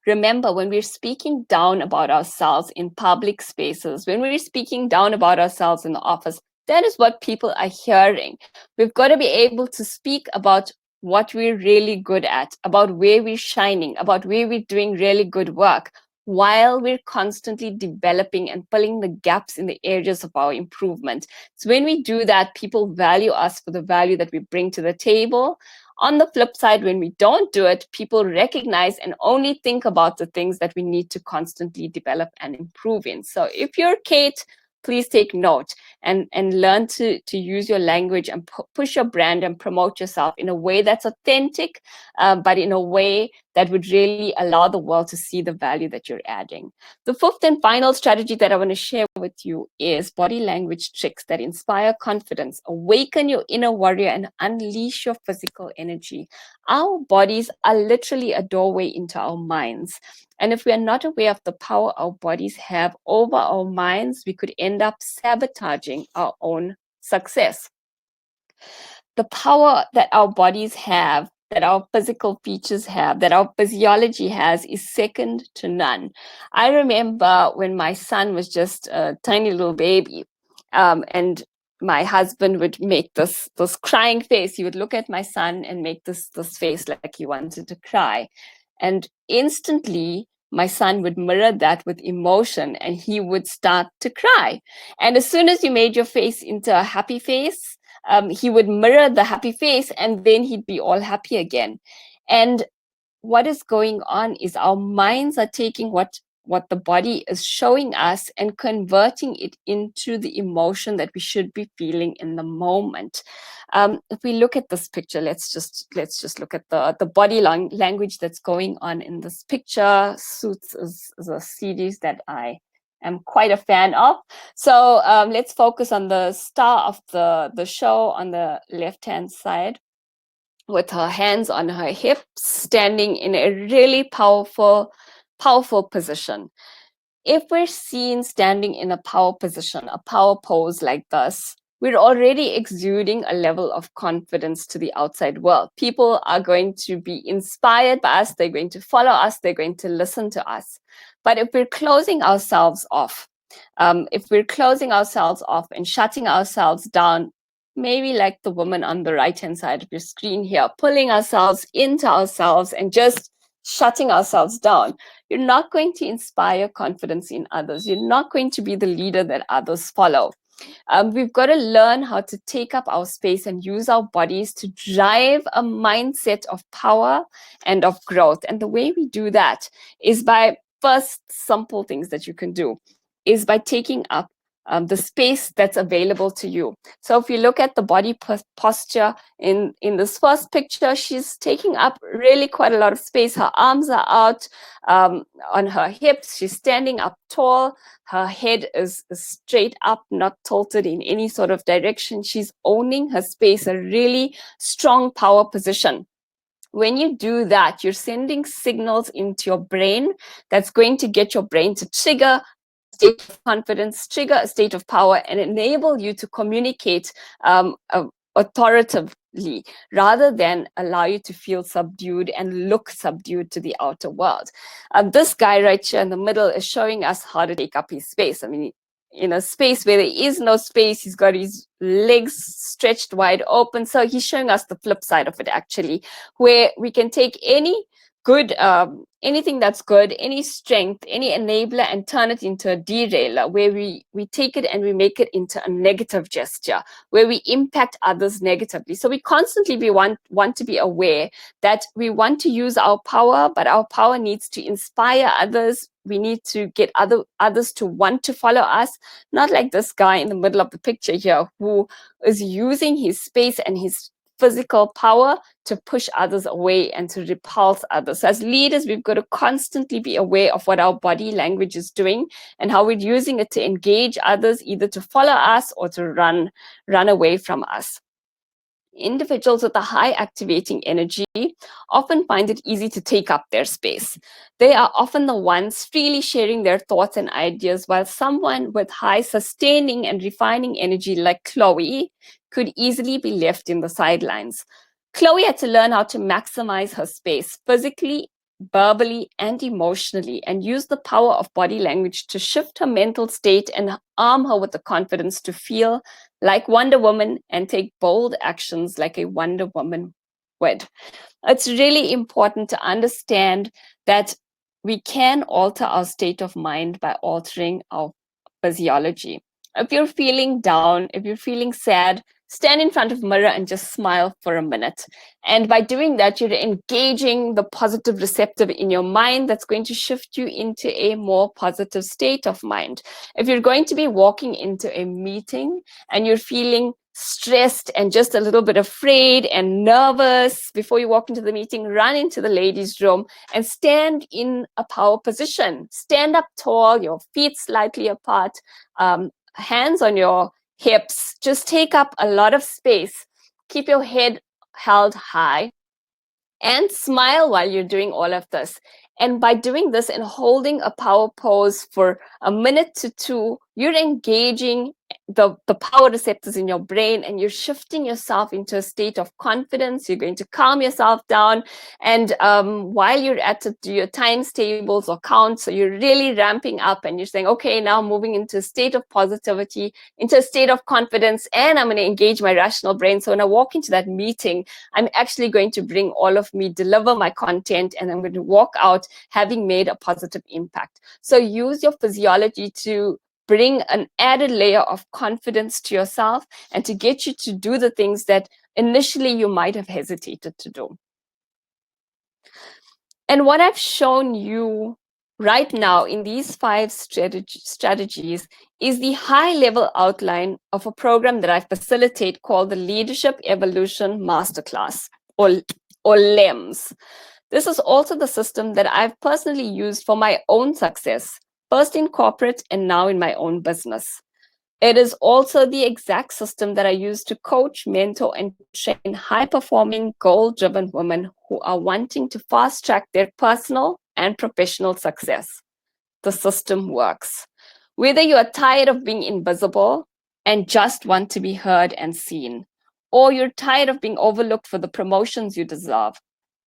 Remember, when we're speaking down about ourselves in public spaces, when we're speaking down about ourselves in the office, that is what people are hearing. We've got to be able to speak about what we're really good at, about where we're shining, about where we're doing really good work, while we're constantly developing and filling the gaps in the areas of our improvement. So when we do that, people value us for the value that we bring to the table. On the flip side, when we don't do it, people recognize and only think about the things that we need to constantly develop and improve in. So if you're Kate, please take note and learn to use your language and push your brand and promote yourself in a way that's authentic, but in a way that would really allow the world to see the value that you're adding. The fifth and final strategy that I want to share with you is body language tricks that inspire confidence, awaken your inner warrior, and unleash your physical energy. Our bodies are literally a doorway into our minds. And if we are not aware of the power our bodies have over our minds, we could end up sabotaging our own success. The power that our bodies have, that our physical features have, that our physiology has, is second to none. I remember when my son was just a tiny little baby, and my husband would make this crying face. He would look at my son and make this face like he wanted to cry. And instantly, my son would mirror that with emotion and he would start to cry. And as soon as you made your face into a happy face, he would mirror the happy face and then he'd be all happy again. And what is going on is our minds are taking what the body is showing us and converting it into the emotion that we should be feeling in the moment. If we look at this picture, let's just look at the body language that's going on in this picture. Suits is a series that I am quite a fan of. So let's focus on the star of the show on the left-hand side, with her hands on her hips, standing in a really powerful position. If we're seen standing in a power position, a power pose like this, we're already exuding a level of confidence to the outside world. People are going to be inspired by us. They're going to follow us. They're going to listen to us. But if we're closing ourselves off, and shutting ourselves down, maybe like the woman on the right-hand side of your screen here, pulling ourselves into ourselves and just shutting ourselves down, you're not going to inspire confidence in others. You're not going to be the leader that others follow. We've got to learn how to take up our space and use our bodies to drive a mindset of power and of growth. And the way we do that is by, first simple things that you can do is by taking up the space that's available to you. So if you look at the body posture in this first picture, she's taking up really quite a lot of space. Her arms are out on her hips. She's standing up tall. Her head is straight up, not tilted in any sort of direction. She's owning her space, a really strong power position. When you do that, you're sending signals into your brain that's going to get your brain to trigger state of confidence, trigger a state of power, and enable you to communicate authoritatively, rather than allow you to feel subdued and look subdued to the outer world. This guy right here in the middle is showing us how to take up his space. I mean, in a space where there is no space, he's got his legs stretched wide open. So he's showing us the flip side of it, actually, where we can take any good, anything that's good, any strength, any enabler, and turn it into a derailer, where we take it and we make it into a negative gesture, where we impact others negatively. So we constantly want to be aware that we want to use our power, but our power needs to inspire others. We need to get others to want to follow us, not like this guy in the middle of the picture here, who is using his space and his physical power to push others away and to repulse others. So as leaders, we've got to constantly be aware of what our body language is doing and how we're using it to engage others, either to follow us or to run away from us. Individuals with a high activating energy often find it easy to take up their space. They are often the ones freely sharing their thoughts and ideas, while someone with high sustaining and refining energy like Chloe could easily be left in the sidelines. Chloe had to learn how to maximize her space physically, verbally, and emotionally, and use the power of body language to shift her mental state and arm her with the confidence to feel like Wonder Woman and take bold actions like a Wonder Woman would. It's really important to understand that we can alter our state of mind by altering our physiology. If you're feeling down, if you're feeling sad, stand in front of a mirror and just smile for a minute. And by doing that, you're engaging the positive receptor in your mind that's going to shift you into a more positive state of mind. If you're going to be walking into a meeting and you're feeling stressed and just a little bit afraid and nervous before you walk into the meeting, run into the ladies' room and stand in a power position. Stand up tall, your feet slightly apart, hands on your hips. Just take up a lot of space. Keep your head held high and smile while you're doing all of this. And by doing this and holding a power pose for a minute to two, you're engaging the power receptors in your brain, and you're shifting yourself into a state of confidence. You're going to calm yourself down. And while you're at it, do your times tables or counts. So you're really ramping up and you're saying, okay, now moving into a state of positivity, into a state of confidence, and I'm going to engage my rational brain. So when I walk into that meeting, I'm actually going to bring all of me, deliver my content, and I'm going to walk out having made a positive impact. So use your physiology to bring an added layer of confidence to yourself and to get you to do the things that initially you might have hesitated to do. And what I've shown you right now in these 5 strategies is the high-level outline of a program that I facilitate called the Leadership Evolution Masterclass, or LEMS. This is also the system that I've personally used for my own success, first in corporate and now in my own business. It is also the exact system that I use to coach, mentor, and train high-performing, goal-driven women who are wanting to fast-track their personal and professional success. The system works. Whether you are tired of being invisible and just want to be heard and seen, or you're tired of being overlooked for the promotions you deserve,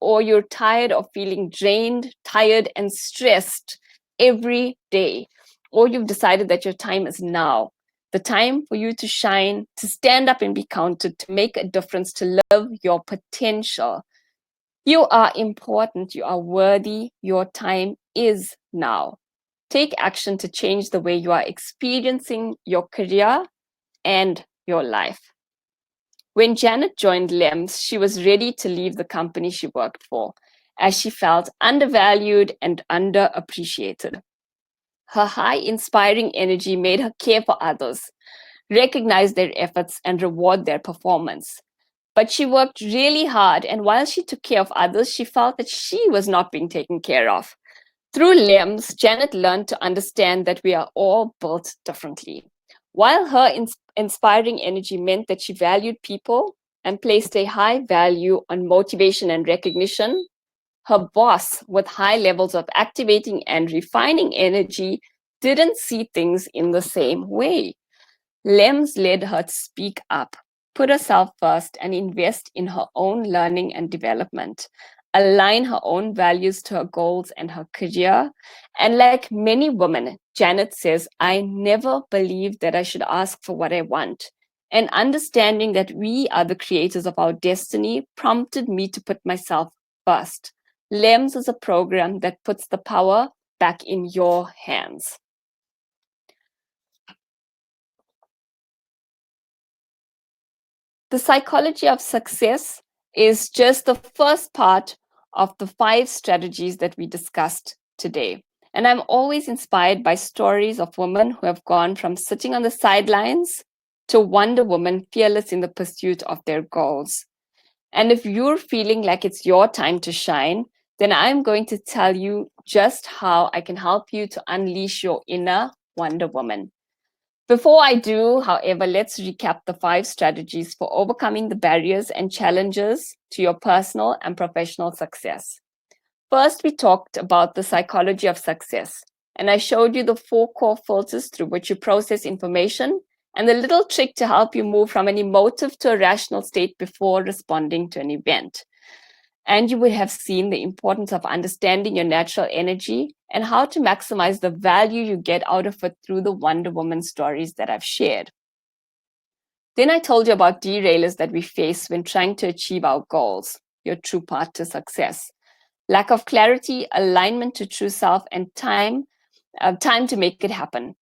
or you're tired of feeling drained, tired, and stressed every day, or you've decided that your time is now, the time for you to shine, to stand up and be counted, to make a difference, to live your potential. You are important, you are worthy, your time is now. Take action to change the way you are experiencing your career and your life. When Janet joined LEMS, she was ready to leave the company she worked for, as she felt undervalued and underappreciated. Her high, inspiring energy made her care for others, recognize their efforts, and reward their performance. But she worked really hard, and while she took care of others, she felt that she was not being taken care of. Through LEMS, Janet learned to understand that we are all built differently. While her inspiring energy meant that she valued people and placed a high value on motivation and recognition, her boss, with high levels of activating and refining energy, didn't see things in the same way. LEMS led her to speak up, put herself first, and invest in her own learning and development, align her own values to her goals and her career. And like many women, Janet says, I never believed that I should ask for what I want. And understanding that we are the creators of our destiny prompted me to put myself first. LEMS is a program that puts the power back in your hands. The psychology of success is just the first part of the 5 strategies that we discussed today. And I'm always inspired by stories of women who have gone from sitting on the sidelines to Wonder Woman, fearless in the pursuit of their goals. And if you're feeling like it's your time to shine, then I'm going to tell you just how I can help you to unleash your inner Wonder Woman. Before I do, however, let's recap the 5 strategies for overcoming the barriers and challenges to your personal and professional success. First, we talked about the psychology of success, and I showed you the 4 core filters through which you process information and the little trick to help you move from an emotive to a rational state before responding to an event. And you would have seen the importance of understanding your natural energy and how to maximize the value you get out of it through the Wonder Woman stories that I've shared. Then I told you about derailers that we face when trying to achieve our goals, your true path to success. Lack of clarity, alignment to true self, and time to make it happen.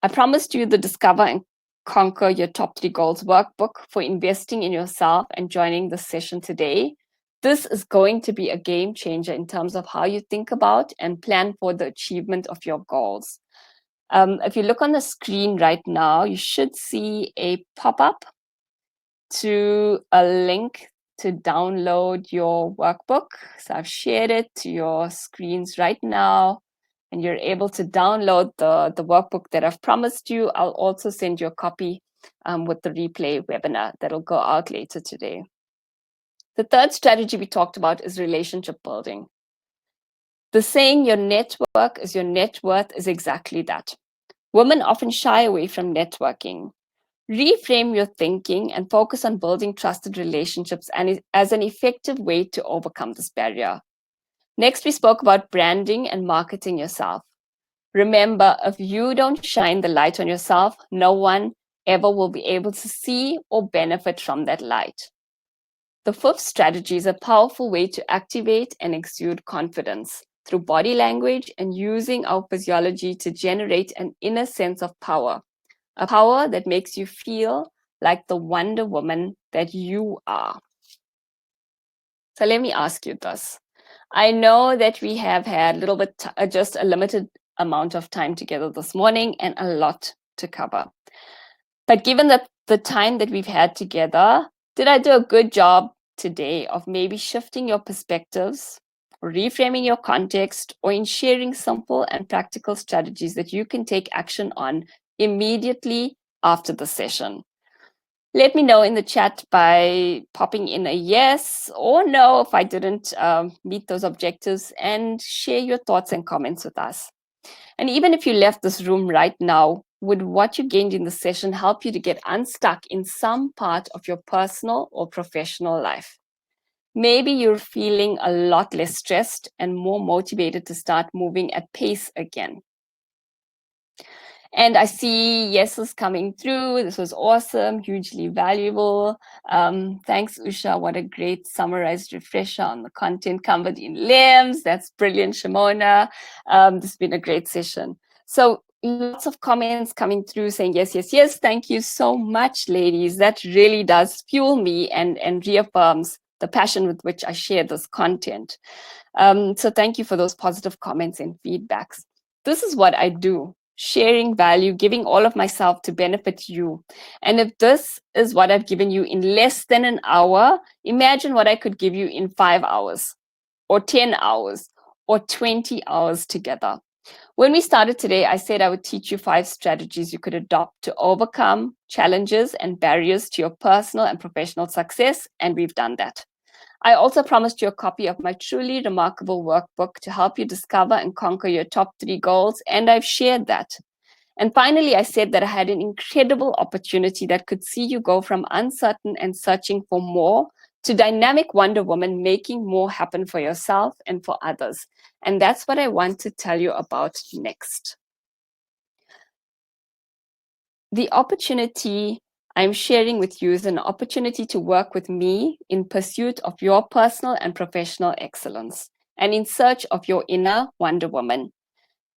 I promised you the Discover and Conquer Your Top 3 Goals workbook for investing in yourself and joining the session today. This is going to be a game changer in terms of how you think about and plan for the achievement of your goals. If you look on the screen right now, you should see a pop-up to a link to download your workbook. So I've shared it to your screens right now, and you're able to download the workbook that I've promised you. I'll also send you a copy with the replay webinar that'll go out later today. The third strategy we talked about is relationship building. The saying, your network is your net worth, is exactly that. Women often shy away from networking. Reframe your thinking and focus on building trusted relationships and as an effective way to overcome this barrier. Next, we spoke about branding and marketing yourself. Remember, if you don't shine the light on yourself, no one ever will be able to see or benefit from that light. The fifth strategy is a powerful way to activate and exude confidence through body language and using our physiology to generate an inner sense of power, a power that makes you feel like the Wonder Woman that you are. So let me ask you this. I know that we have had a little bit, just a limited amount of time together this morning and a lot to cover. But given that the time that we've had together, did I do a good job today of maybe shifting your perspectives, or reframing your context, or in sharing simple and practical strategies that you can take action on immediately after the session? Let me know in the chat by popping in a yes or no if I didn't meet those objectives, and share your thoughts and comments with us. And even if you left this room right now, would what you gained in the session help you to get unstuck in some part of your personal or professional life? Maybe you're feeling a lot less stressed and more motivated to start moving at pace again. And I see yeses coming through. This was awesome, hugely valuable. Thanks, Usha. What a great summarized refresher on the content covered in LEMS. That's brilliant, Shimona. This has been a great session. So lots of comments coming through saying yes, yes, yes. Thank you so much, ladies. That really does fuel me and reaffirms the passion with which I share this content. So thank you for those positive comments and feedbacks. This is what I do. Sharing value, giving all of myself to benefit you. And if this is what I've given you in less than an hour, imagine what I could give you in 5 hours, or 10 hours, or 20 hours together. When we started today, I said I would teach you 5 strategies you could adopt to overcome challenges and barriers to your personal and professional success, and we've done that. I also promised you a copy of my truly remarkable workbook to help you discover and conquer your top 3 goals, and I've shared that. And finally, I said that I had an incredible opportunity that could see you go from uncertain and searching for more to dynamic Wonder Woman, making more happen for yourself and for others. And that's what I want to tell you about next. The opportunity I'm sharing with you is an opportunity to work with me in pursuit of your personal and professional excellence and in search of your inner Wonder Woman.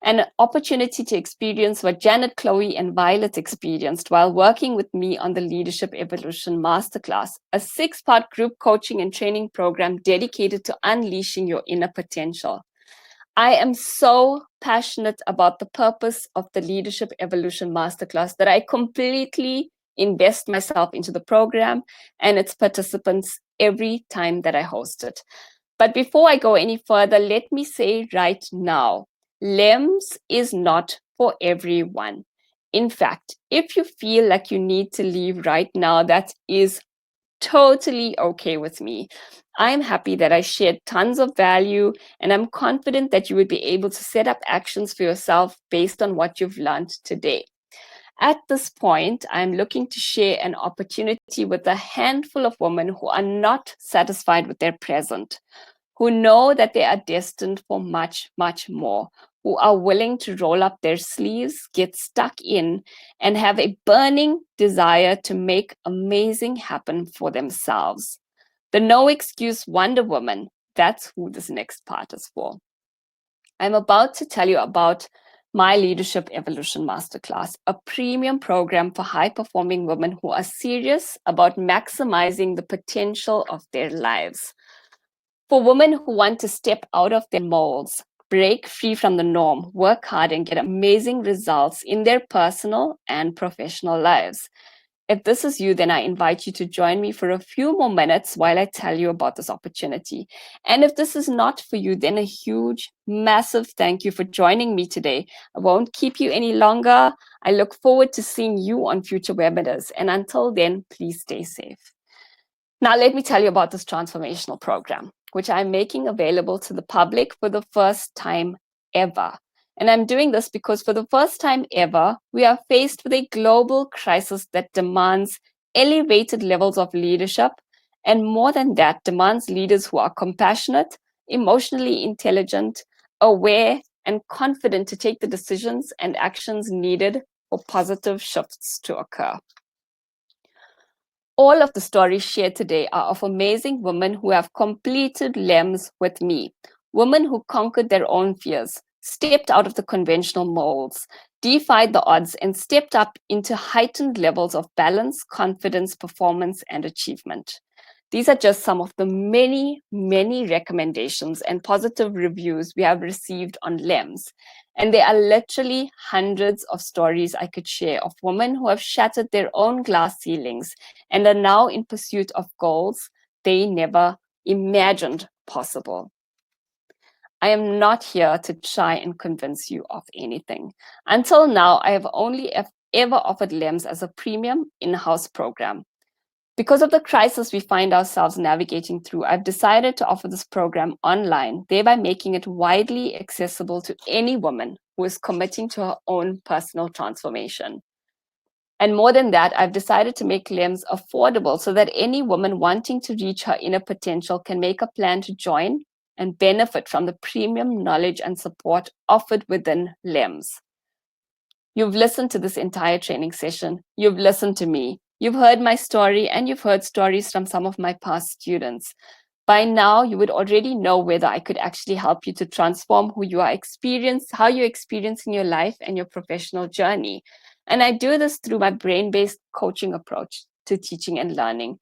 An opportunity to experience what Janet, Chloe, and Violet experienced while working with me on the Leadership Evolution Masterclass, a 6-part group coaching and training program dedicated to unleashing your inner potential. I am so passionate about the purpose of the Leadership Evolution Masterclass that I completely invest myself into the program and its participants every time that I host it. But before I go any further, let me say right now, LEMS is not for everyone. In fact, if you feel like you need to leave right now, that is totally okay with me. I'm happy that I shared tons of value, and I'm confident that you would be able to set up actions for yourself based on what you've learned today. At this point, I'm looking to share an opportunity with a handful of women who are not satisfied with their present, who know that they are destined for much, much more, who are willing to roll up their sleeves, get stuck in, and have a burning desire to make amazing happen for themselves. The no excuse Wonder Woman, that's who this next part is for. I'm about to tell you about my Leadership Evolution Masterclass, a premium program for high-performing women who are serious about maximizing the potential of their lives. For women who want to step out of their molds, break free from the norm, work hard, and get amazing results in their personal and professional lives. If this is you, then I invite you to join me for a few more minutes while I tell you about this opportunity. And if this is not for you, then a huge, massive thank you for joining me today. I won't keep you any longer. I look forward to seeing you on future webinars. And until then, please stay safe. Now, let me tell you about this transformational program, which I'm making available to the public for the first time ever. And I'm doing this because for the first time ever, we are faced with a global crisis that demands elevated levels of leadership. And more than that, demands leaders who are compassionate, emotionally intelligent, aware, and confident to take the decisions and actions needed for positive shifts to occur. All of the stories shared today are of amazing women who have completed LEMS with me, women who conquered their own fears, stepped out of the conventional molds, defied the odds, and stepped up into heightened levels of balance, confidence, performance, and achievement. These are just some of the many, many recommendations and positive reviews we have received on LEMS. And there are literally hundreds of stories I could share of women who have shattered their own glass ceilings and are now in pursuit of goals they never imagined possible. I am not here to try and convince you of anything. Until now, I have only ever offered LEMS as a premium in-house program. Because of the crisis we find ourselves navigating through, I've decided to offer this program online, thereby making it widely accessible to any woman who is committing to her own personal transformation. And more than that, I've decided to make LEMS affordable so that any woman wanting to reach her inner potential can make a plan to join and benefit from the premium knowledge and support offered within LEMS. You've listened to this entire training session. You've listened to me. You've heard my story, and you've heard stories from some of my past students. By now, you would already know whether I could actually help you to transform how you're experiencing your life and your professional journey. And I do this through my brain-based coaching approach to teaching and learning,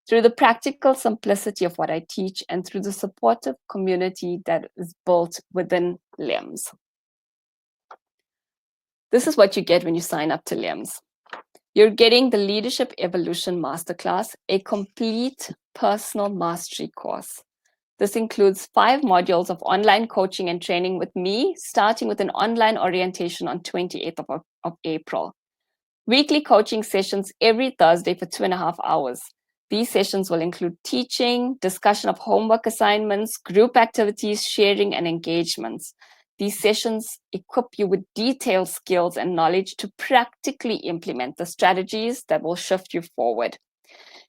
through the practical simplicity of what I teach, and through the supportive community that is built within LEMS. This is what you get when you sign up to LEMS. You're getting the Leadership Evolution Masterclass, a complete personal mastery course. This includes 5 modules of online coaching and training with me, starting with an online orientation on 28th of April. Weekly coaching sessions every Thursday for 2.5 hours. These sessions will include teaching, discussion of homework assignments, group activities, sharing, and engagements. These sessions equip you with detailed skills and knowledge to practically implement the strategies that will shift you forward.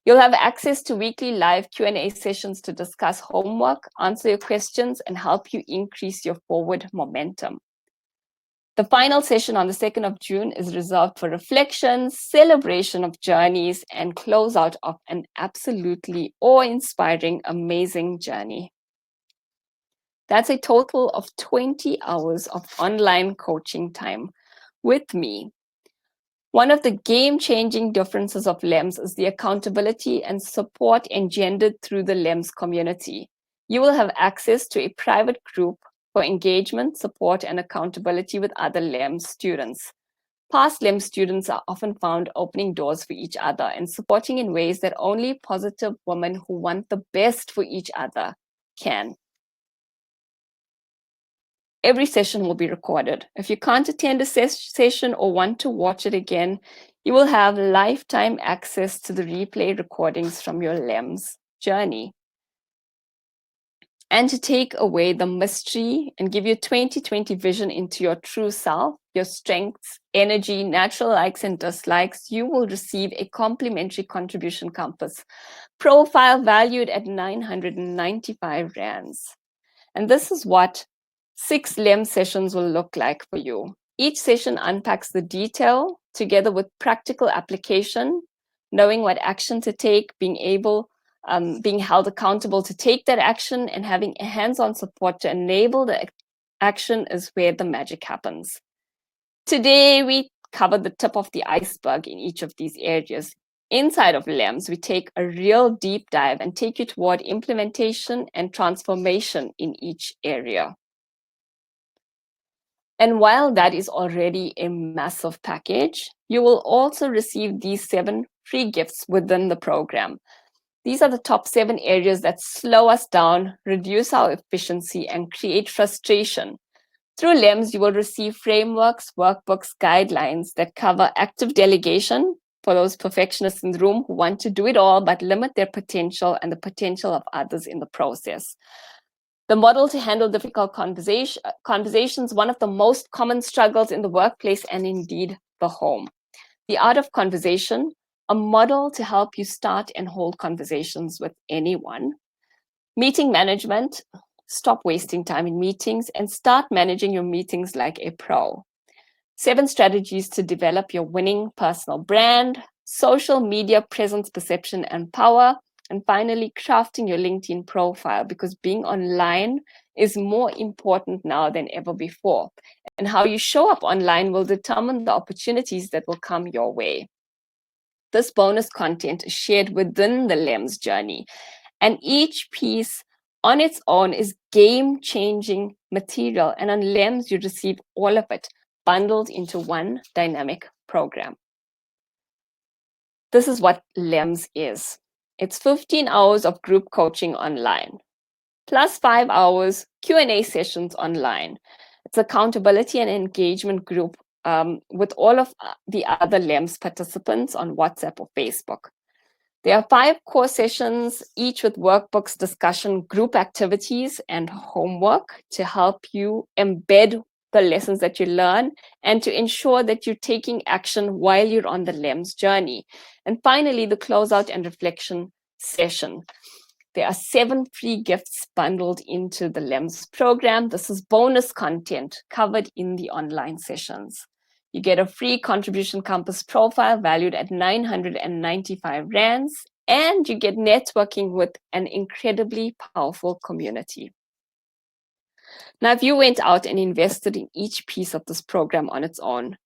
You'll have access to weekly live Q&A sessions to discuss homework, answer your questions, and help you increase your forward momentum. The final session on the 2nd of June is reserved for reflection, celebration of journeys, and closeout of an absolutely awe-inspiring, amazing journey. That's a total of 20 hours of online coaching time with me. One of the game-changing differences of LEMS is the accountability and support engendered through the LEMS community. You will have access to a private group for engagement, support, and accountability with other LEMS students. Past LEMS students are often found opening doors for each other and supporting in ways that only positive women who want the best for each other can. Every session will be recorded. If you can't attend a session or want to watch it again, you will have lifetime access to the replay recordings from your LEMS journey. And to take away the mystery and give you 2020 vision into your true self, your strengths, energy, natural likes and dislikes, you will receive a complimentary contribution compass profile valued at 995 rands. And this is what 6 LEMS sessions will look like for you. Each session unpacks the detail together with practical application, knowing what action to take, being held accountable to take that action, and having a hands-on support to enable the action is where the magic happens. Today, we covered the tip of the iceberg in each of these areas. Inside of LEMS, we take a real deep dive and take you toward implementation and transformation in each area. And while that is already a massive package, you will also receive these 7 free gifts within the program. These are the top 7 areas that slow us down, reduce our efficiency, and create frustration. Through LEMS, you will receive frameworks, workbooks, guidelines that cover active delegation for those perfectionists in the room who want to do it all but limit their potential and the potential of others in the process. The model to handle difficult conversations, one of the most common struggles in the workplace and indeed the home. The art of conversation, a model to help you start and hold conversations with anyone. Meeting management, stop wasting time in meetings and start managing your meetings like a pro. 7 strategies to develop your winning personal brand, social media presence, perception, and power. And finally, crafting your LinkedIn profile, because being online is more important now than ever before. And how you show up online will determine the opportunities that will come your way. This bonus content is shared within the LEMS journey, and each piece on its own is game-changing material. And on LEMS, you receive all of it bundled into one dynamic program. This is what LEMS is. It's 15 hours of group coaching online, plus 5 hours Q&A sessions online. It's accountability and engagement group with all of the other LEMS participants on WhatsApp or Facebook. There are 5 core sessions, each with workbooks, discussion, group activities, and homework to help you embed the lessons that you learn and to ensure that you're taking action while you're on the LEMS journey. And finally, the closeout and reflection session. There are 7 free gifts bundled into the LEMS program. This is bonus content covered in the online sessions. You get a free contribution compass profile valued at 995 rands, and you get networking with an incredibly powerful community. Now, if you went out and invested in each piece of this program on its own,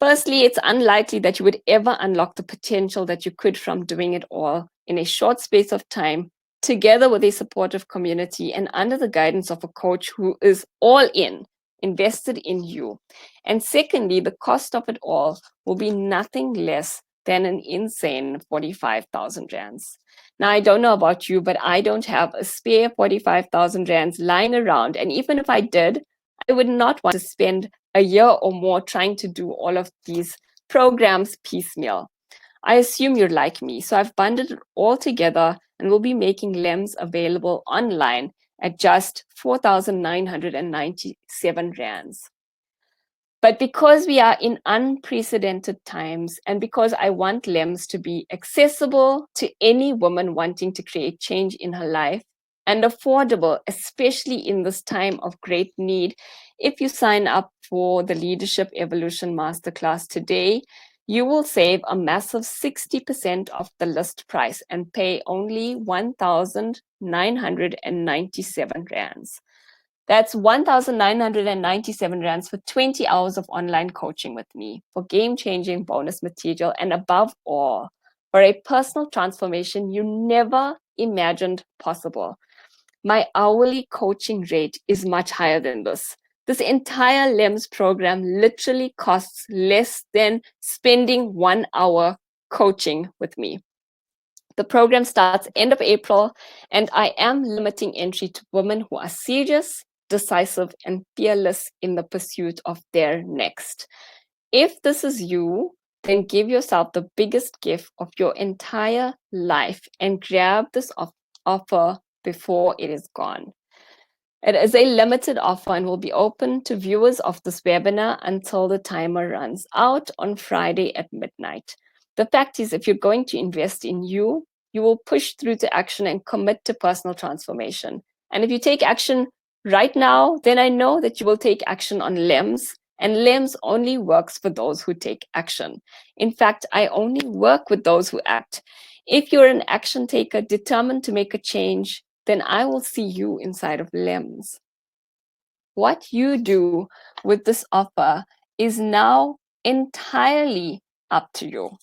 firstly, it's unlikely that you would ever unlock the potential that you could from doing it all in a short space of time, together with a supportive community and under the guidance of a coach who is all in, invested in you. And secondly, the cost of it all will be nothing less than an insane 45,000 rands. Now, I don't know about you, but I don't have a spare 45,000 rands lying around. And even if I did, I would not want to spend a year or more trying to do all of these programs piecemeal. I assume you're like me, so I've bundled it all together and will be making LEMS available online at just 4,997 rands. But because we are in unprecedented times, and because I want LEMS to be accessible to any woman wanting to create change in her life and affordable, especially in this time of great need, if you sign up for the Leadership Evolution Masterclass today, you will save a massive 60% of the list price and pay only 1,997 rands. That's 1,997 rands for 20 hours of online coaching with me, for game-changing bonus material, and above all, for a personal transformation you never imagined possible. My hourly coaching rate is much higher than this. This entire LEMS program literally costs less than spending 1 hour coaching with me. The program starts end of April, and I am limiting entry to women who are serious, decisive, and fearless in the pursuit of their next. If this is you, then give yourself the biggest gift of your entire life and grab this offer before it is gone. It is a limited offer and will be open to viewers of this webinar until the timer runs out on Friday at midnight. The fact is, if you're going to invest in you, you will push through to action and commit to personal transformation. And if you take action right now, then I know that you will take action on LEMS, and LEMS only works for those who take action. In fact, I only work with those who act. If you're an action taker determined to make a change, then I will see you inside of LEMS. What you do with this offer is now entirely up to you.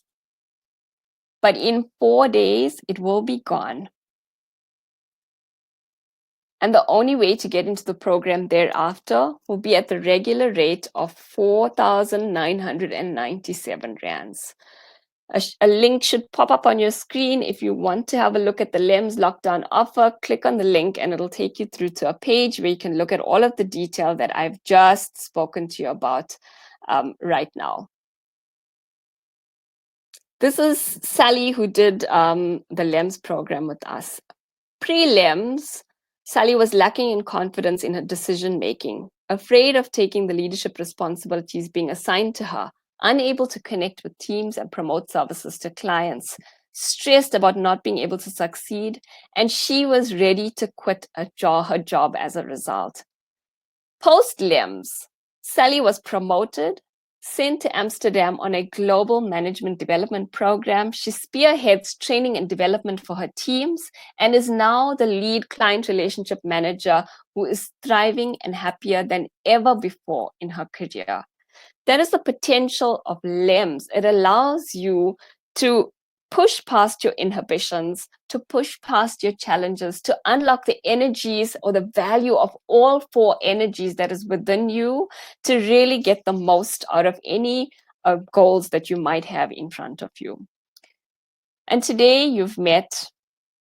But in 4 days, it will be gone. And the only way to get into the program thereafter will be at the regular rate of 4,997 rands. A link should pop up on your screen. If you want to have a look at the LEMS lockdown offer, click on the link and it'll take you through to a page where you can look at all of the detail that I've just spoken to you about right now. This is Sally, who did the LEMS program with us. Pre-LEMS, Sally was lacking in confidence in her decision-making, afraid of taking the leadership responsibilities being assigned to her, unable to connect with teams and promote services to clients, stressed about not being able to succeed, and she was ready to quit her job as a result. Post-LEMS, Sally was promoted, sent to Amsterdam on a global management development program. She spearheads training and development for her teams and is now the lead client relationship manager who is thriving and happier than ever before in her career. That is the potential of LEMS. It allows you to push past your inhibitions, to push past your challenges, to unlock the energies or the value of all 4 energies that is within you to really get the most out of any goals that you might have in front of you. And today you've met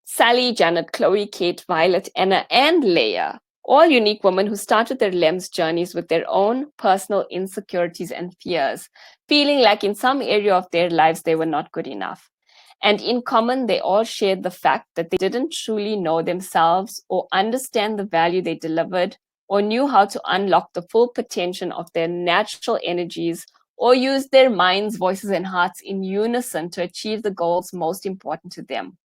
Sally, Janet, Chloe, Kate, Violet, Anna, and Leah, all unique women who started their LEMS journeys with their own personal insecurities and fears, feeling like in some area of their lives they were not good enough. And in common, they all shared the fact that they didn't truly know themselves or understand the value they delivered or knew how to unlock the full potential of their natural energies or use their minds, voices, and hearts in unison to achieve the goals most important to them.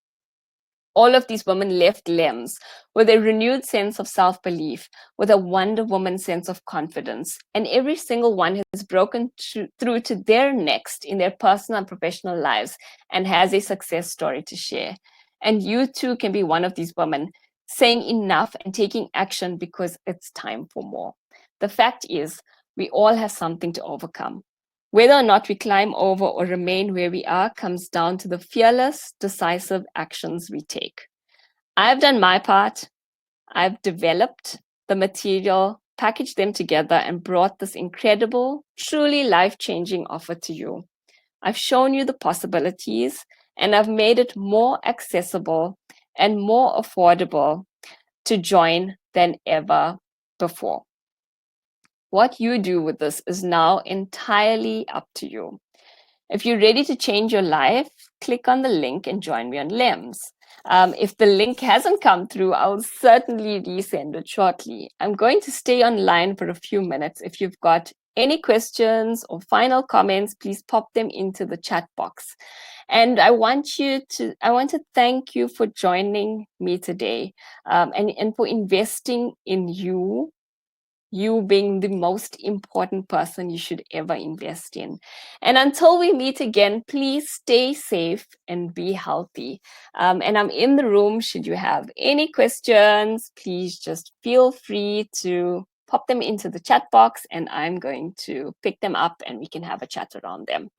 All of these women left LEMS with a renewed sense of self-belief, with a Wonder Woman sense of confidence, and every single one has broken through to their next in their personal and professional lives and has a success story to share. And you too can be one of these women, saying enough and taking action because it's time for more. The fact is, we all have something to overcome. Whether or not we climb over or remain where we are comes down to the fearless, decisive actions we take. I've done my part. I've developed the material, packaged them together, and brought this incredible, truly life-changing offer to you. I've shown you the possibilities, and I've made it more accessible and more affordable to join than ever before. What you do with this is now entirely up to you. If you're ready to change your life, click on the link and join me on LEMS. If the link hasn't come through, I'll certainly resend it shortly. I'm going to stay online for a few minutes. If you've got any questions or final comments, please pop them into the chat box. And I want to thank you for joining me today, and for investing in you being the most important person you should ever invest in. And until we meet again, please stay safe and be healthy. And I'm in the room. Should you have any questions, please just feel free to pop them into the chat box, and I'm going to pick them up and we can have a chat around them.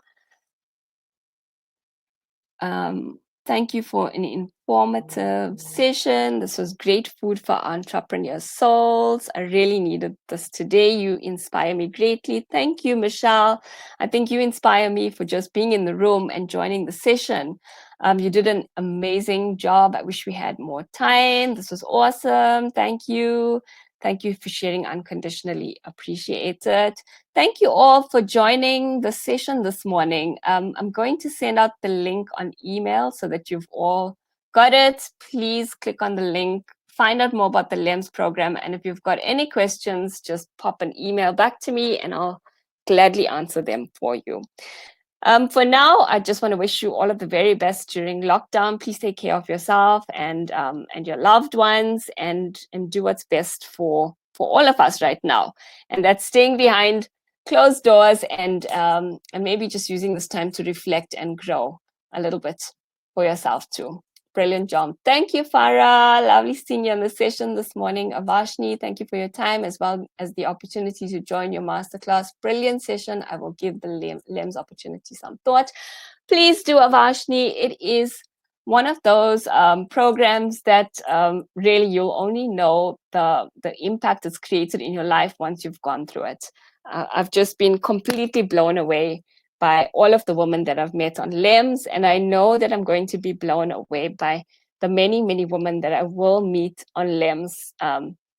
Thank you for an informative session. This was great food for entrepreneur souls. I really needed this today. You inspire me greatly. Thank you, Michelle. I think you inspire me for just being in the room and joining the session. You did an amazing job. I wish we had more time. This was awesome. Thank you. Thank you for sharing unconditionally. Appreciate it. Thank you all for joining the session this morning. I'm going to send out the link on email so that you've all got it. Please click on the link, find out more about the LEMS program. And if you've got any questions, just pop an email back to me and I'll gladly answer them for you. For now, I just want to wish you all of the very best during lockdown. Please take care of yourself and your loved ones, and do what's best for all of us right now. And that's staying behind closed doors and maybe just using this time to reflect and grow a little bit for yourself too. Brilliant job. Thank you, Farah. Lovely seeing you on the session this morning. Avashni, thank you for your time as well as the opportunity to join your masterclass. Brilliant session. I will give the LEMS opportunity some thought. Please do, Avashni. It is one of those programs that really you'll only know the impact it's created in your life once you've gone through it. I've just been completely blown away by all of the women that I've met on LEMS, and I know that I'm going to be blown away by the many, many women that I will meet on LEMS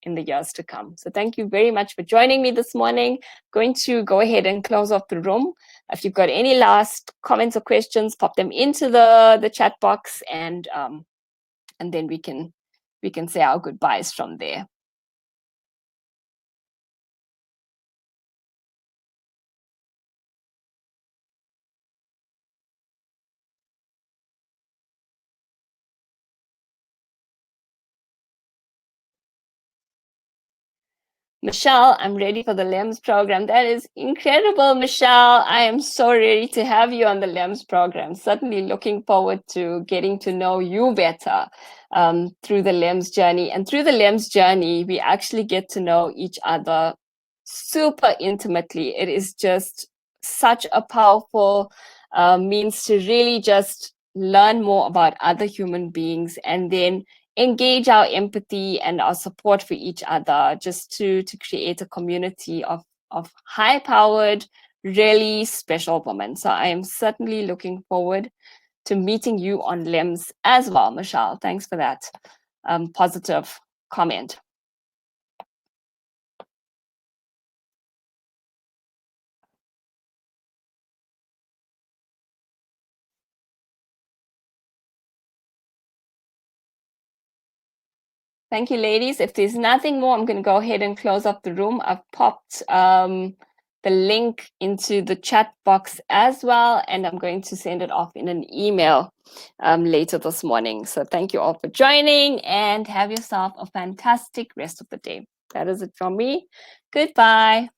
in the years to come. So thank you very much for joining me this morning. Going to go ahead and close off the room. If you've got any last comments or questions, pop them into the chat box, and then we can say our goodbyes from there. Michelle, I'm ready for the LEMS program. That is incredible, Michelle. I am so ready to have you on the LEMS program. Certainly looking forward to getting to know you better through the LEMS journey. And through the LEMS journey, we actually get to know each other super intimately. It is just such a powerful means to really just learn more about other human beings and then engage our empathy and our support for each other, just to create a community of high-powered, really special women. So I am certainly looking forward to meeting you on LEMS as well, Michelle. Thanks for that positive comment. Thank you, ladies. If there's nothing more, I'm going to go ahead and close up the room. I've popped the link into the chat box as well, and I'm going to send it off in an email later this morning. So thank you all for joining, and have yourself a fantastic rest of the day. That is it from me. Goodbye.